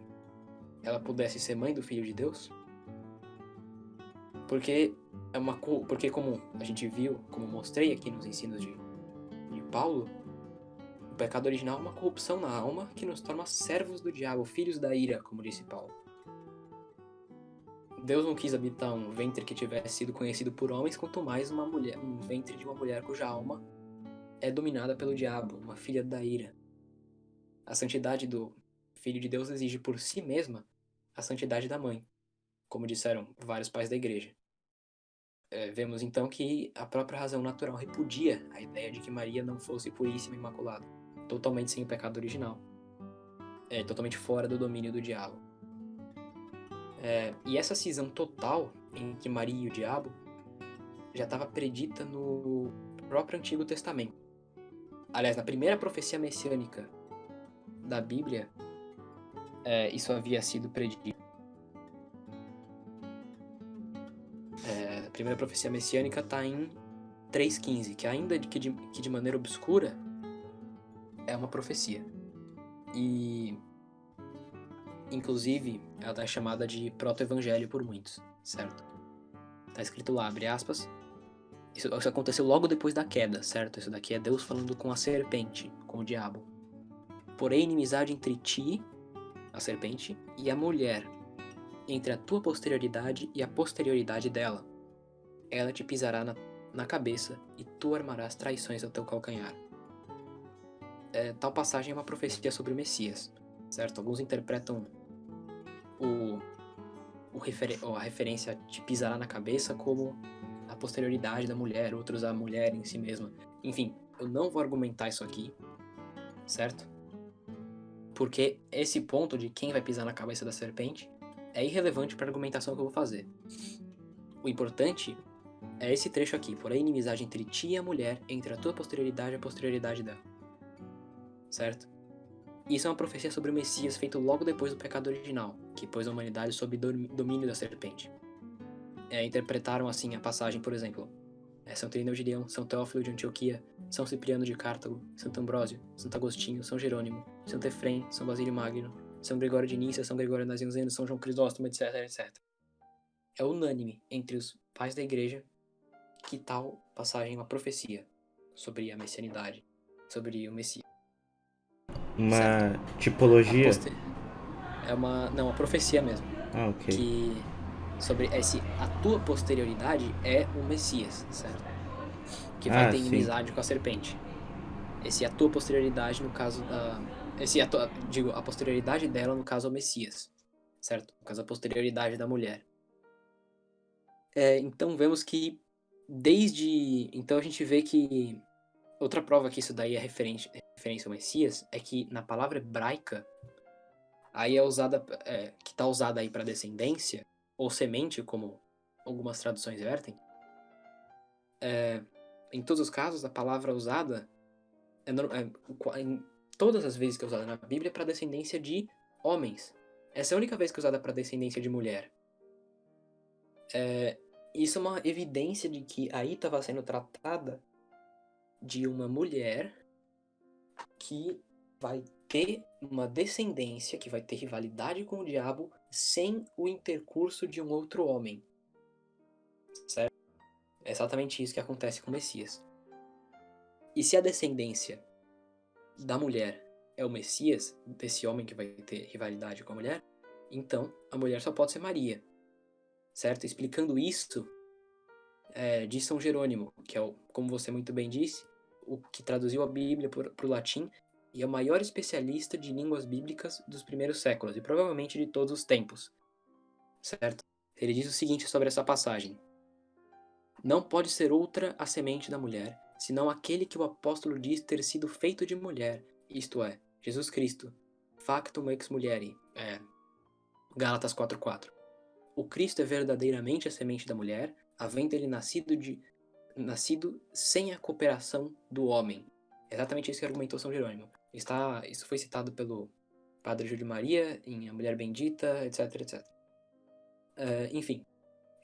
ela pudesse ser mãe do Filho de Deus? Porque como a gente viu, como mostrei aqui nos ensinos de Paulo, o pecado original é uma corrupção na alma que nos torna servos do diabo, filhos da ira, como disse Paulo. Deus não quis habitar um ventre que tivesse sido conhecido por homens, quanto mais um ventre de uma mulher cuja alma é dominada pelo diabo, uma filha da ira. A santidade do Filho de Deus exige por si mesma a santidade da mãe, como disseram vários pais da igreja. Vemos então que a própria razão natural repudia a ideia de que Maria não fosse puríssima e imaculada, totalmente sem o pecado original, totalmente fora do domínio do diabo. E essa cisão total entre Maria e o diabo já estava predita no próprio Antigo Testamento. Aliás, na primeira profecia messiânica da Bíblia, isso havia sido predito. A primeira profecia messiânica está em 3,15, que ainda que de maneira obscura é uma profecia. E, inclusive, ela é chamada de proto-evangelho por muitos, certo? Está escrito lá, abre aspas, isso aconteceu logo depois da queda, certo? Isso daqui é Deus falando com a serpente, com o diabo. Porém, inimizade entre ti, a serpente, e a mulher, entre a tua posterioridade e a posterioridade dela. Ela te pisará na cabeça e tu armarás traições ao teu calcanhar. Tal passagem é uma profecia sobre o Messias, certo? Alguns interpretam a referência te pisará na cabeça como a posterioridade da mulher, outros a mulher em si mesma. Enfim, eu não vou argumentar isso aqui, certo? Porque esse ponto de quem vai pisar na cabeça da serpente é irrelevante para a argumentação que eu vou fazer. O importante é esse trecho aqui, por a inimizade entre ti e a mulher, entre a tua posterioridade e a posterioridade dela. Certo? Isso é uma profecia sobre o Messias feito logo depois do pecado original, que pôs a humanidade sob domínio da serpente. Interpretaram assim a passagem, por exemplo, São Irineu de Leão, São Teófilo de Antioquia, São Cipriano de Cartago, Santo Ambrósio, Santo Agostinho, São Jerônimo, Santo Efrem, São Basílio Magno, São Gregório de Nícia, São Gregório Nazianzeno, São João Crisóstomo, etc, etc. É unânime entre os pais da igreja que tal passagem é uma profecia sobre a messianidade, sobre o Messias. Uma tipologia? Uma profecia mesmo. Ah, ok. Que sobre a tua posterioridade é o Messias, certo? Que vai ter sim. inimizade com a serpente. A tua posterioridade, no caso da... a posterioridade dela, no caso, é o Messias, certo? No caso, a posterioridade da mulher. Então, vemos que então a gente vê que outra prova que isso daí é referência ao Messias é que na palavra hebraica aí que está usada aí para descendência ou semente, como algumas traduções vertem. Em todos os casos, a palavra usada em todas as vezes que é usada na Bíblia é para descendência de homens. Essa é a única vez que é usada para descendência de mulher. Isso é uma evidência de que aí estava sendo tratada de uma mulher que vai ter uma descendência, que vai ter rivalidade com o diabo sem o intercurso de um outro homem. Certo? É exatamente isso que acontece com o Messias. E se a descendência da mulher é o Messias, desse homem que vai ter rivalidade com a mulher, então a mulher só pode ser Maria. Certo? Explicando isso, de São Jerônimo, que é, como você muito bem disse, o que traduziu a Bíblia para o latim e é o maior especialista de línguas bíblicas dos primeiros séculos e provavelmente de todos os tempos. Certo? Ele diz o seguinte sobre essa passagem: não pode ser outra a semente da mulher, senão aquele que o apóstolo diz ter sido feito de mulher, isto é, Jesus Cristo. Factum ex mulieri. Gálatas 4:4. O Cristo é verdadeiramente a semente da mulher, havendo ele nascido sem a cooperação do homem. É exatamente isso que argumentou São Jerônimo. Isso foi citado pelo Padre Júlio Maria em A Mulher Bendita, etc, etc. Enfim,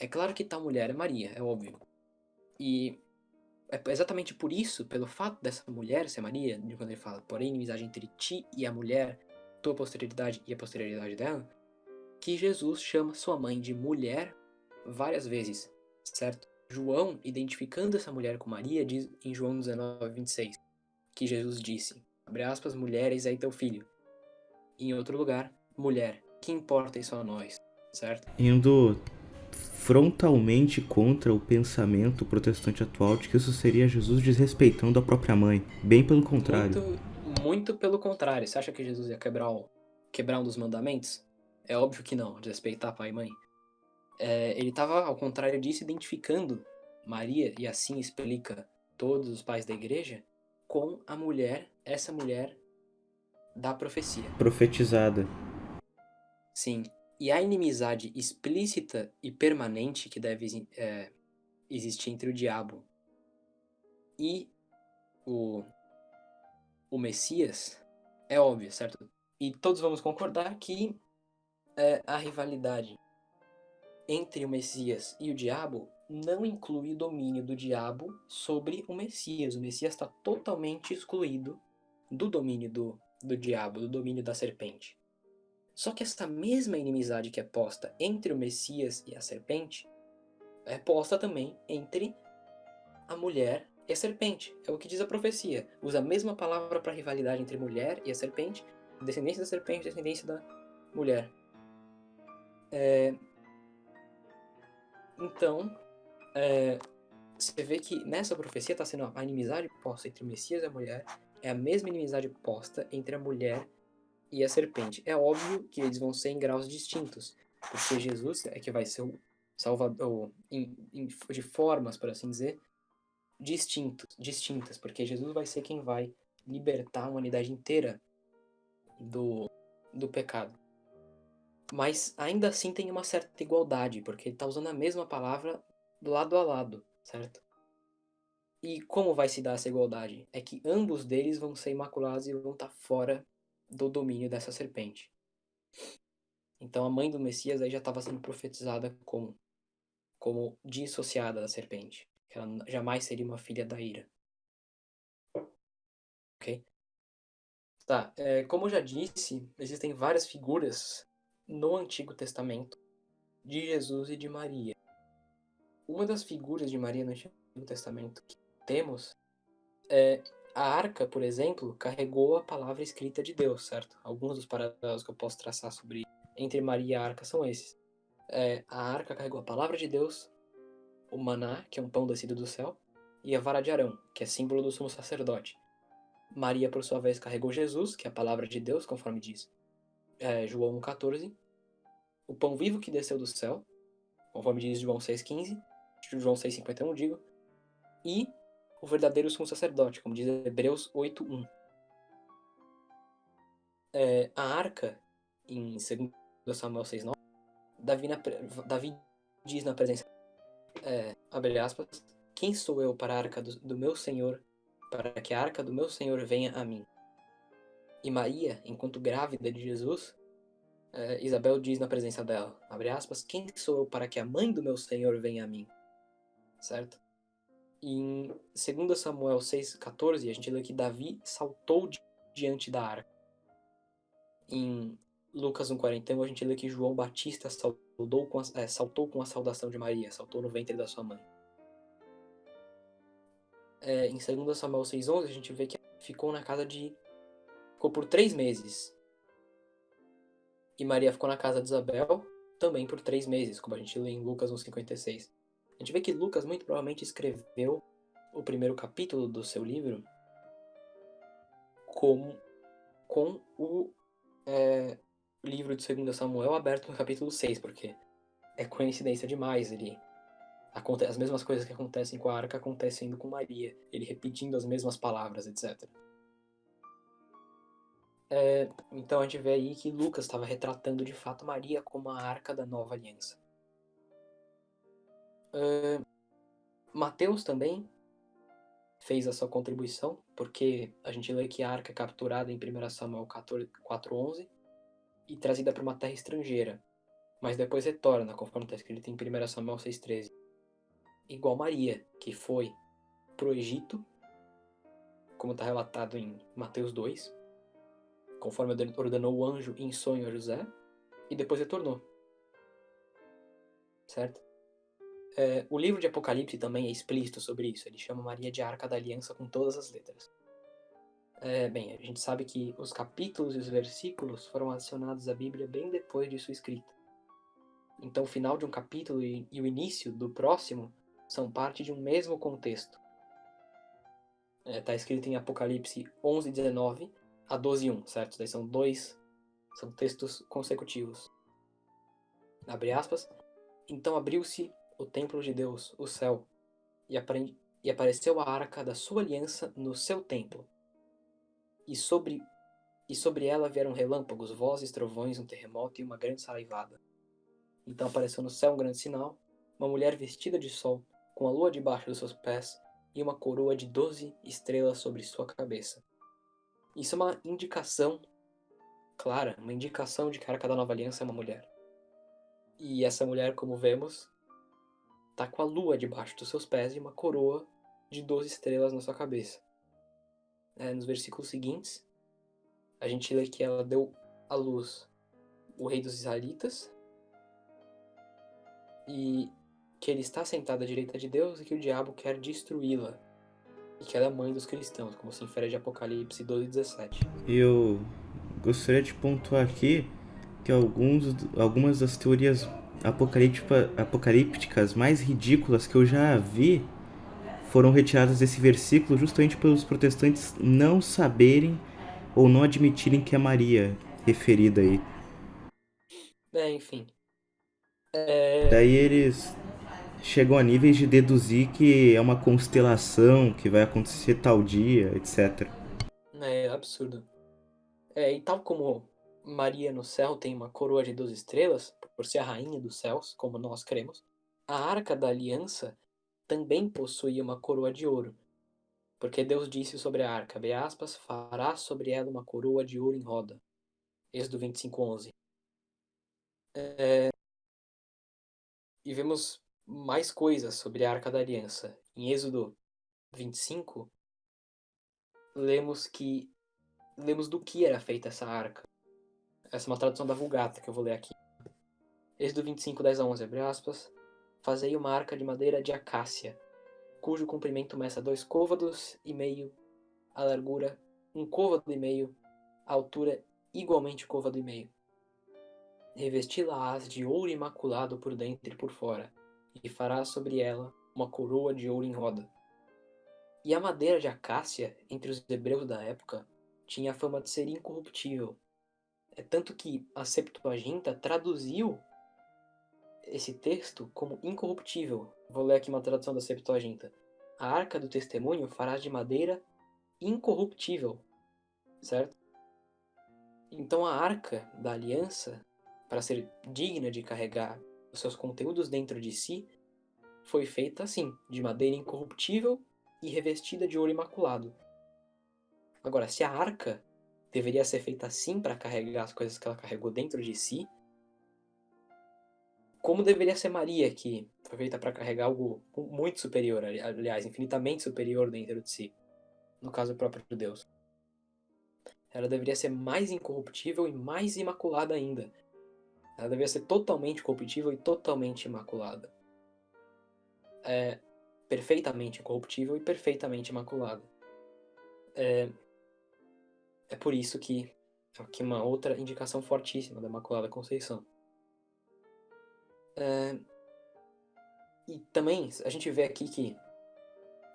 é claro que tal mulher é Maria, é óbvio. E é exatamente por isso, pelo fato dessa mulher ser Maria, de quando ele fala, porém, inimizade entre ti e a mulher, tua posterioridade e a posterioridade dela, que Jesus chama sua mãe de mulher várias vezes, certo? João, identificando essa mulher com Maria, diz em João 19:26, que Jesus disse, abre aspas, mulher, eis aí teu filho. E em outro lugar, mulher, que importa isso a nós, certo? Indo frontalmente contra o pensamento protestante atual de que isso seria Jesus desrespeitando a própria mãe. Bem pelo contrário. Muito pelo contrário. Você acha que Jesus ia quebrar um dos mandamentos? É óbvio que não, desrespeitar pai e mãe. Ele estava, ao contrário disso, identificando Maria, e assim explica todos os pais da igreja, com a mulher, essa mulher da profecia. Profetizada. Sim. E a inimizade explícita e permanente que deve existir entre o diabo e o Messias é óbvia, certo? E todos vamos concordar que a rivalidade entre o Messias e o diabo não inclui o domínio do diabo sobre o Messias. O Messias está totalmente excluído do domínio do diabo, do domínio da serpente. Só que essa mesma inimizade que é posta entre o Messias e a serpente é posta também entre a mulher e a serpente. É o que diz a profecia. Usa a mesma palavra para a rivalidade entre mulher e a serpente, descendência da serpente, descendência da mulher. Então, você vê que nessa profecia está sendo a inimizade posta entre o Messias e a mulher, é a mesma inimizade posta entre a mulher e a serpente. É óbvio que eles vão ser em graus distintos, porque Jesus é que vai ser o salvador de formas, por assim dizer, distintas, porque Jesus vai ser quem vai libertar a humanidade inteira do pecado. Mas ainda assim tem uma certa igualdade, porque ele está usando a mesma palavra lado a lado, certo? E como vai se dar essa igualdade? É que ambos deles vão ser imaculados e vão estar fora do domínio dessa serpente. Então a mãe do Messias aí já estava sendo profetizada como dissociada da serpente. que ela jamais seria uma filha da ira. Ok? Tá, como eu já disse, existem várias figuras no Antigo Testamento de Jesus e de Maria. Uma das figuras de Maria no Antigo Testamento que temos é a arca, por exemplo, carregou a palavra escrita de Deus, certo? Alguns dos paralelos que eu posso traçar sobre entre Maria e a arca são esses. A arca carregou a palavra de Deus, o maná, que é um pão descido do céu, e a vara de Arão, que é símbolo do sumo sacerdote. Maria, por sua vez, carregou Jesus, que é a palavra de Deus, conforme diz João 1,14, o pão vivo que desceu do céu, conforme diz João 6,15, João 6,51, digo, e o verdadeiro sumo sacerdote, como diz Hebreus 8,1. A arca, em 2 Samuel 6,9, Davi diz na presença, abre aspas, quem sou eu para a arca do meu Senhor, para que a arca do meu Senhor venha a mim? E Maria, enquanto grávida de Jesus, Isabel diz na presença dela, abre aspas, quem sou eu para que a mãe do meu Senhor venha a mim? Certo? E em 2 Samuel 6,14, a gente lê que Davi saltou diante da arca. Em Lucas 1,41, a gente lê que João Batista saltou com a saudação de Maria, saltou no ventre da sua mãe. Em 2 Samuel 6,11, a gente vê que ficou por 3 meses. E Maria ficou na casa de Isabel também por 3 meses, como a gente lê em Lucas 1,56. A gente vê que Lucas muito provavelmente escreveu o primeiro capítulo do seu livro com o livro de 2 Samuel aberto no capítulo 6, porque é coincidência demais as mesmas coisas que acontecem com a arca acontecendo com Maria, ele repetindo as mesmas palavras, etc. Então a gente vê aí que Lucas estava retratando de fato Maria como a arca da nova aliança. Mateus também fez a sua contribuição, porque a gente lê que a arca é capturada em 1 Samuel 4,11 e trazida para uma terra estrangeira, mas depois retorna, conforme está escrito em 1 Samuel 6,13. Igual Maria, que foi para o Egito, como está relatado em Mateus 2, conforme ordenou o anjo em sonho a José, e depois retornou. Certo? O livro de Apocalipse também é explícito sobre isso. Ele chama Maria de Arca da Aliança com todas as letras. Bem, a gente sabe que os capítulos e os versículos foram adicionados à Bíblia bem depois de sua escrita. Então o final de um capítulo e o início do próximo são parte de um mesmo contexto. Está escrito em Apocalipse 11:19 a 12:1, certo? Daí são textos consecutivos. Abre aspas. Então abriu-se o templo de Deus, o céu, e apareceu a arca da sua aliança no seu templo. E sobre ela vieram relâmpagos, vozes, trovões, um terremoto e uma grande saraivada. Então apareceu no céu um grande sinal, uma mulher vestida de sol, com a lua debaixo dos seus pés e uma coroa de 12 estrelas sobre sua cabeça. Isso é uma indicação clara, uma indicação de que a arca da nova aliança é uma mulher. E essa mulher, como vemos, está com a lua debaixo dos seus pés e uma coroa de 12 estrelas na sua cabeça. Nos versículos seguintes, a gente lê que ela deu à luz o rei dos israelitas e que ele está sentado à direita de Deus e que o diabo quer destruí-la e que ela é mãe dos cristãos, como se infere de Apocalipse 12:17. Eu gostaria de pontuar aqui que algumas das teorias apocalípticas mais ridículas que eu já vi foram retiradas desse versículo justamente pelos protestantes não saberem ou não admitirem que é Maria referida aí. Enfim. Daí eles chegam a níveis de deduzir que é uma constelação, que vai acontecer tal dia, etc. É absurdo. E tal como Maria no céu tem uma coroa de 12 estrelas, por ser a rainha dos céus, como nós cremos, a Arca da Aliança também possuía uma coroa de ouro. Porque Deus disse sobre a arca, abre aspas, fará sobre ela uma coroa de ouro em roda. Êxodo 25:11. E vemos mais coisas sobre a Arca da Aliança Em Êxodo 25, lemos do que era feita essa arca. Essa é uma tradução da Vulgata que eu vou ler aqui. Êxodo 25, 10 a 11, abre aspas. Fazei uma arca de madeira de acácia, cujo comprimento meça 2 côvados e meio, a largura 1 côvado e meio, a altura igualmente côvado e meio. Revesti-la-ás de ouro imaculado por dentro e por fora, e farás sobre ela uma coroa de ouro em roda. E a madeira de acácia, entre os hebreus da época, tinha a fama de ser incorruptível. É tanto que a Septuaginta traduziu esse texto como incorruptível. Vou ler aqui uma tradução da Septuaginta. A arca do testemunho farás de madeira incorruptível, certo? Então a arca da aliança, para ser digna de carregar os seus conteúdos dentro de si, foi feita assim, de madeira incorruptível e revestida de ouro imaculado. Agora, se a arca deveria ser feita assim para carregar as coisas que ela carregou dentro de si, como deveria ser Maria, que foi feita para carregar algo muito superior, aliás, infinitamente superior dentro de si, no caso o próprio Deus. Ela deveria ser mais incorruptível e mais imaculada ainda. Ela deveria ser totalmente corruptível e totalmente imaculada. Perfeitamente incorruptível e perfeitamente imaculada. É por isso que aqui uma outra indicação fortíssima da Imaculada Conceição. E também a gente vê aqui que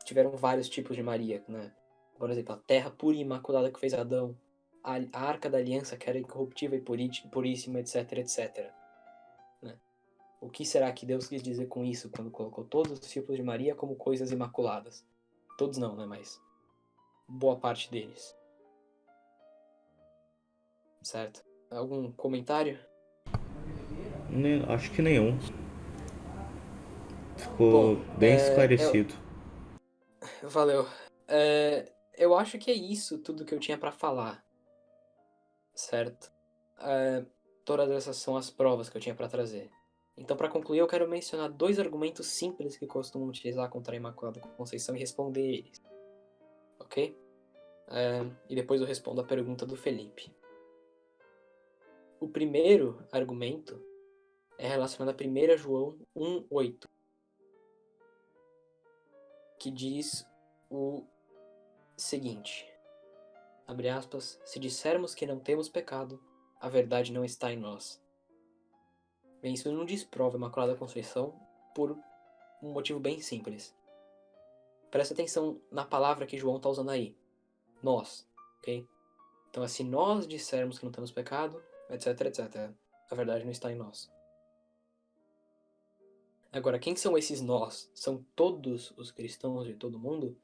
tiveram vários tipos de Maria, né? Por exemplo, a terra pura e imaculada que fez Adão, a arca da aliança que era incorruptível e puríssima, etc, etc. Né? O que será que Deus quis dizer com isso quando colocou todos os tipos de Maria como coisas imaculadas? Todos não, né? Mas boa parte deles. Certo? Algum comentário? Acho que nenhum. Ficou Bom, bem esclarecido. valeu. Eu acho que é isso tudo que eu tinha pra falar. Certo? Todas essas são as provas que eu tinha pra trazer. Então, pra concluir, eu quero mencionar 2 argumentos simples que costumam utilizar contra a Imaculada Conceição e responder eles. Ok? E depois eu respondo a pergunta do Felipe. O primeiro argumento é relacionado a 1 João 1,8, que diz o seguinte, abre aspas, se dissermos que não temos pecado, a verdade não está em nós. Bem, isso não desprova a Imaculada Conceição por um motivo bem simples. Presta atenção na palavra que João está usando aí. Nós, ok? Então, se nós dissermos que não temos pecado, etc, etc, a verdade não está em nós. Agora, quem são esses nós? São todos os cristãos de todo mundo?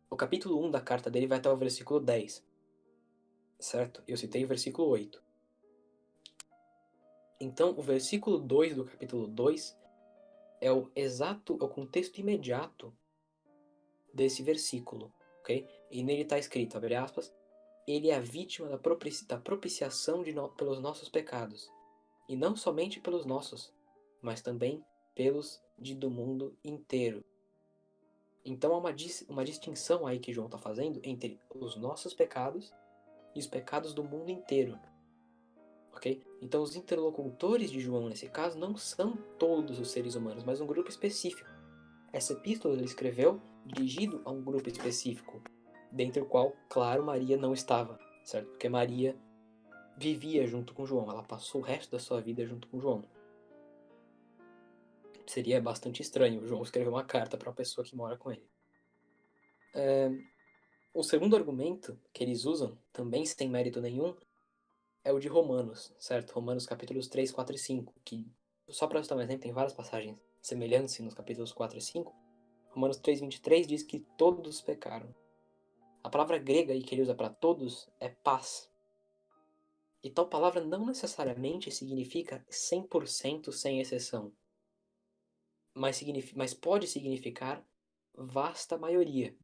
O capítulo 1 da carta dele vai até o versículo 10. Certo? Eu citei o versículo 8. Então, o versículo 2 do capítulo 2 é o contexto imediato desse versículo, ok? E nele está escrito, abre aspas, ele é a vítima da propiciação pelos nossos pecados, e não somente pelos nossos, mas também pelos do mundo inteiro. Então há uma distinção aí que João está fazendo entre os nossos pecados e os pecados do mundo inteiro. Okay? Então os interlocutores de João nesse caso não são todos os seres humanos, mas um grupo específico. Essa epístola ele escreveu dirigido a um grupo específico, dentre o qual, claro, Maria não estava, certo? Porque Maria vivia junto com João, ela passou o resto da sua vida junto com João. Seria bastante estranho João escrever uma carta para uma pessoa que mora com ele. O segundo argumento que eles usam, também sem mérito nenhum, é o de Romanos, certo? Romanos capítulos 3, 4 e 5, que, só para citar um exemplo, tem várias passagens semelhantes nos capítulos 4 e 5. Romanos 3, 23 diz que todos pecaram. A palavra grega aí que ele usa para todos é paz. E tal palavra não necessariamente significa 100% sem exceção, mas pode significar vasta maioria,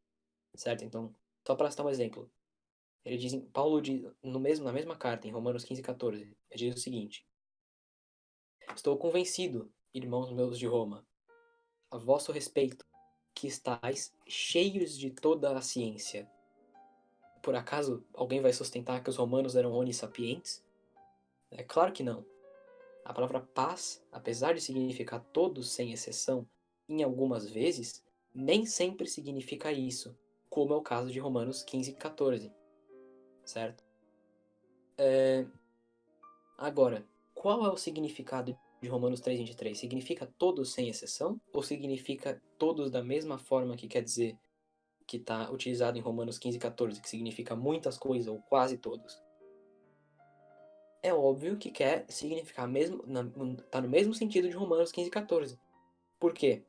certo? Então, só para citar um exemplo, ele diz, Paulo diz, na mesma carta, em Romanos 15, 14, ele diz o seguinte, estou convencido, irmãos meus de Roma, a vosso respeito, que estáis cheios de toda a ciência. Por acaso alguém vai sustentar que os romanos eram onissapientes? É claro que não. A palavra paz, apesar de significar todos sem exceção, em algumas vezes, nem sempre significa isso, como é o caso de Romanos 15 e 14, certo? Agora, qual é o significado de Romanos 3:23? Significa todos sem exceção? Ou significa todos da mesma forma que quer dizer que está utilizado em Romanos 15 e 14, que significa muitas coisas ou quase todos? É óbvio que quer significar mesmo, tá no mesmo sentido de Romanos 15 e 14. Por quê?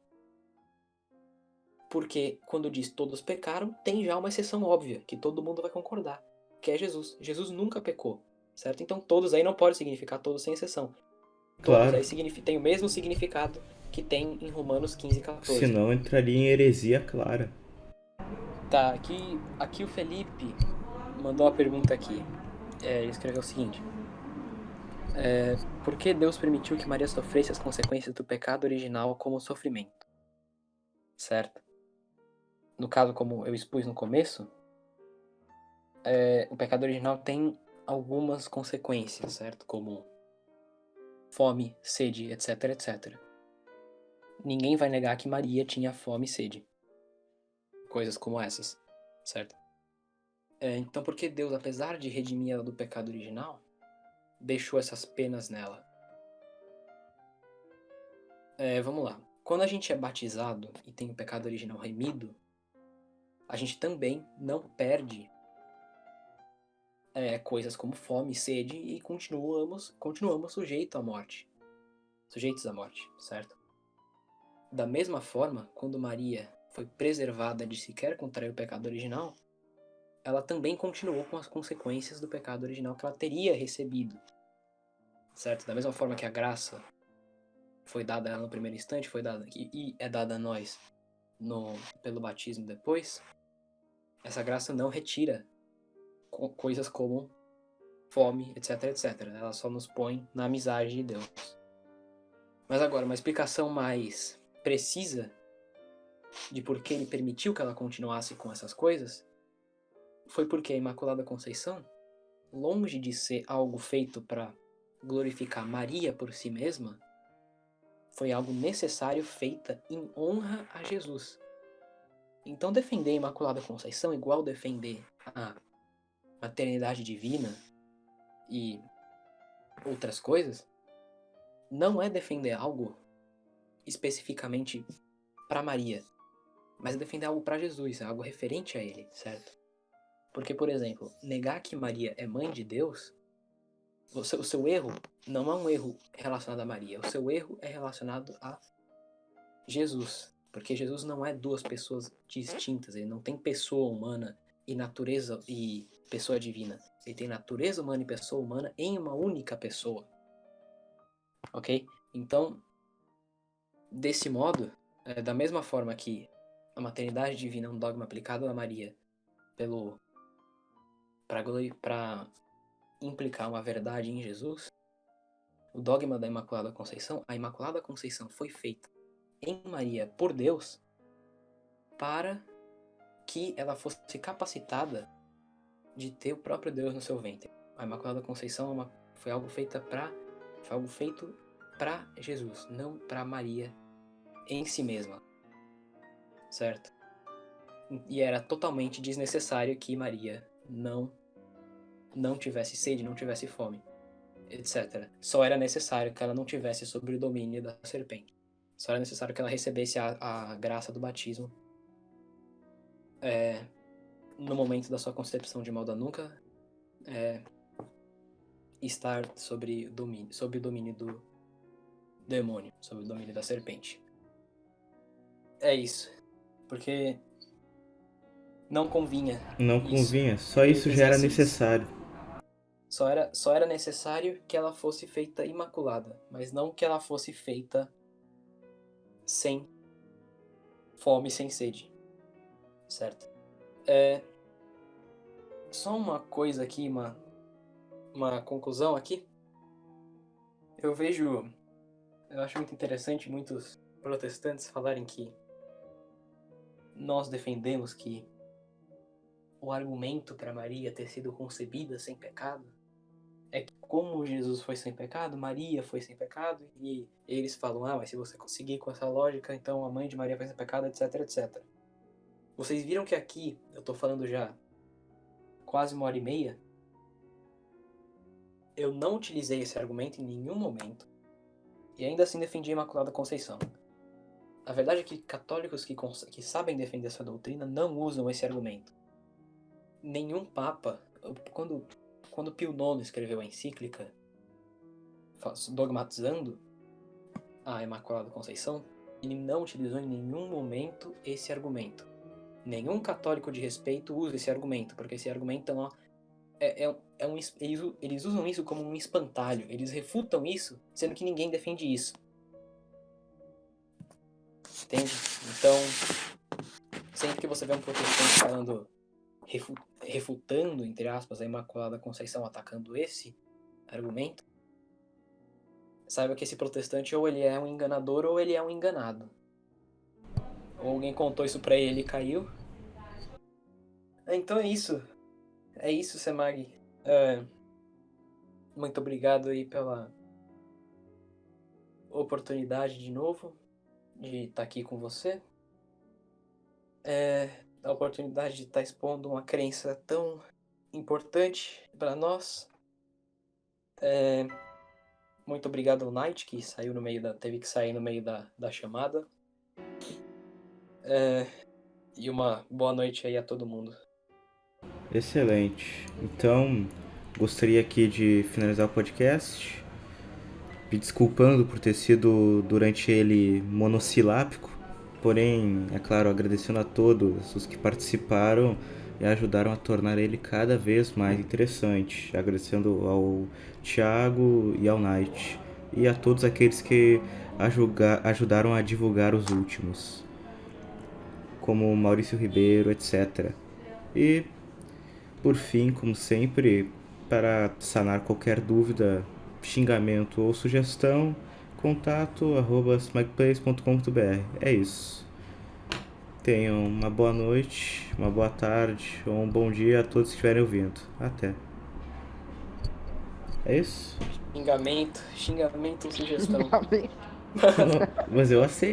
Porque quando diz todos pecaram, tem já uma exceção óbvia, que todo mundo vai concordar, que é Jesus. Jesus nunca pecou, certo? Então todos aí não pode significar todos sem exceção. Todos Claro, aí tem o mesmo significado que tem em Romanos 15 e 14. senão entraria em heresia clara. Tá, aqui o Felipe mandou uma pergunta aqui. Ele escreveu o seguinte: por que Deus permitiu que Maria sofresse as consequências do pecado original como sofrimento? Certo? No caso, como eu expus no começo, o pecado original tem algumas consequências, certo? Como fome, sede, etc, etc. Ninguém vai negar que Maria tinha fome e sede. Coisas como essas, certo? Então, por que Deus, apesar de redimir ela do pecado original, deixou essas penas nela? Vamos lá. Quando a gente é batizado e tem o pecado original remido, a gente também não perde coisas como fome, sede e continuamos sujeitos à morte, certo? Da mesma forma, quando Maria foi preservada de sequer contrair o pecado original, ela também continuou com as consequências do pecado original que ela teria recebido, certo? Da mesma forma que a graça foi dada a ela no primeiro instante, foi dada e é dada a nós pelo batismo depois, essa graça não retira coisas como fome, etc, etc. Ela só nos põe na amizade de Deus. Mas agora, uma explicação mais precisa de por que ele permitiu que ela continuasse com essas coisas foi porque a Imaculada Conceição, longe de ser algo feito para glorificar Maria por si mesma, foi algo necessário feita em honra a Jesus. Então defender a Imaculada Conceição, igual defender a maternidade divina e outras coisas, não é defender algo especificamente para Maria, mas é defender algo para Jesus, algo referente a ele, certo? Porque, por exemplo, negar que Maria é mãe de Deus, o seu erro não é um erro relacionado a Maria, o seu erro é relacionado a Jesus. Porque Jesus não é duas pessoas distintas, ele não tem pessoa humana e natureza e pessoa divina. Ele tem natureza humana e pessoa humana em uma única pessoa. Ok? Então, desse modo, da mesma forma que a maternidade divina é um dogma aplicado a Maria para implicar uma verdade em Jesus, o dogma da Imaculada Conceição, a Imaculada Conceição foi feita em Maria por Deus para que ela fosse capacitada de ter o próprio Deus no seu ventre. A Imaculada Conceição foi algo feito para Jesus, não para Maria em si mesma, certo? E era totalmente desnecessário que Maria não tivesse sede, não tivesse fome, etc. Só era necessário que ela não tivesse sob o domínio da serpente. Só era necessário que ela recebesse a graça do batismo no momento da sua concepção, de modo a nunca estar sob o domínio do demônio, sob o domínio da serpente. É isso. Porque não convinha. Não isso. convinha, só isso já era necessário. Só era necessário que ela fosse feita imaculada, mas não que ela fosse feita sem fome, sem sede, certo? Só uma coisa aqui, uma conclusão aqui. Eu acho muito interessante muitos protestantes falarem que nós defendemos que o argumento para Maria ter sido concebida sem pecado é que como Jesus foi sem pecado, Maria foi sem pecado, e eles falam, mas se você conseguir com essa lógica, então a mãe de Maria foi sem pecado, etc, etc. Vocês viram que aqui, eu tô falando já quase 1h30, eu não utilizei esse argumento em nenhum momento, e ainda assim defendi a Imaculada Conceição. A verdade é que católicos que sabem defender essa doutrina não usam esse argumento. Nenhum papa, quando Pio IX escreveu a encíclica dogmatizando a Imaculada Conceição, ele não utilizou em nenhum momento esse argumento. Nenhum católico de respeito usa esse argumento, porque esse argumento eles usam isso como um espantalho, eles refutam isso, sendo que ninguém defende isso. Entende? Então, sempre que você vê um protestante falando, refutando, entre aspas, a Imaculada Conceição, atacando esse argumento, saiba que esse protestante ou ele é um enganador ou ele é um enganado. Ou alguém contou isso pra ele e caiu. Então é isso. É isso, Semag. Muito obrigado aí pela oportunidade de novo de estar aqui com você. A oportunidade de estar expondo uma crença tão importante para nós. Muito obrigado ao Knight, que teve que sair no meio da chamada. E uma boa noite aí a todo mundo. Excelente. Então, gostaria aqui de finalizar o podcast, me desculpando por ter sido durante ele monossilábico, porém, é claro, agradecendo a todos os que participaram e ajudaram a tornar ele cada vez mais interessante, agradecendo ao Thiago e ao Knight, e a todos aqueles que ajudaram a divulgar os últimos, como Maurício Ribeiro, etc. E, por fim, como sempre, para sanar qualquer dúvida, xingamento ou sugestão, contato@smagplace.com.br. É isso. Tenham uma boa noite, uma boa tarde ou um bom dia a todos que estiverem ouvindo. Até. É isso? Xingamento, sugestão. Mas eu aceito.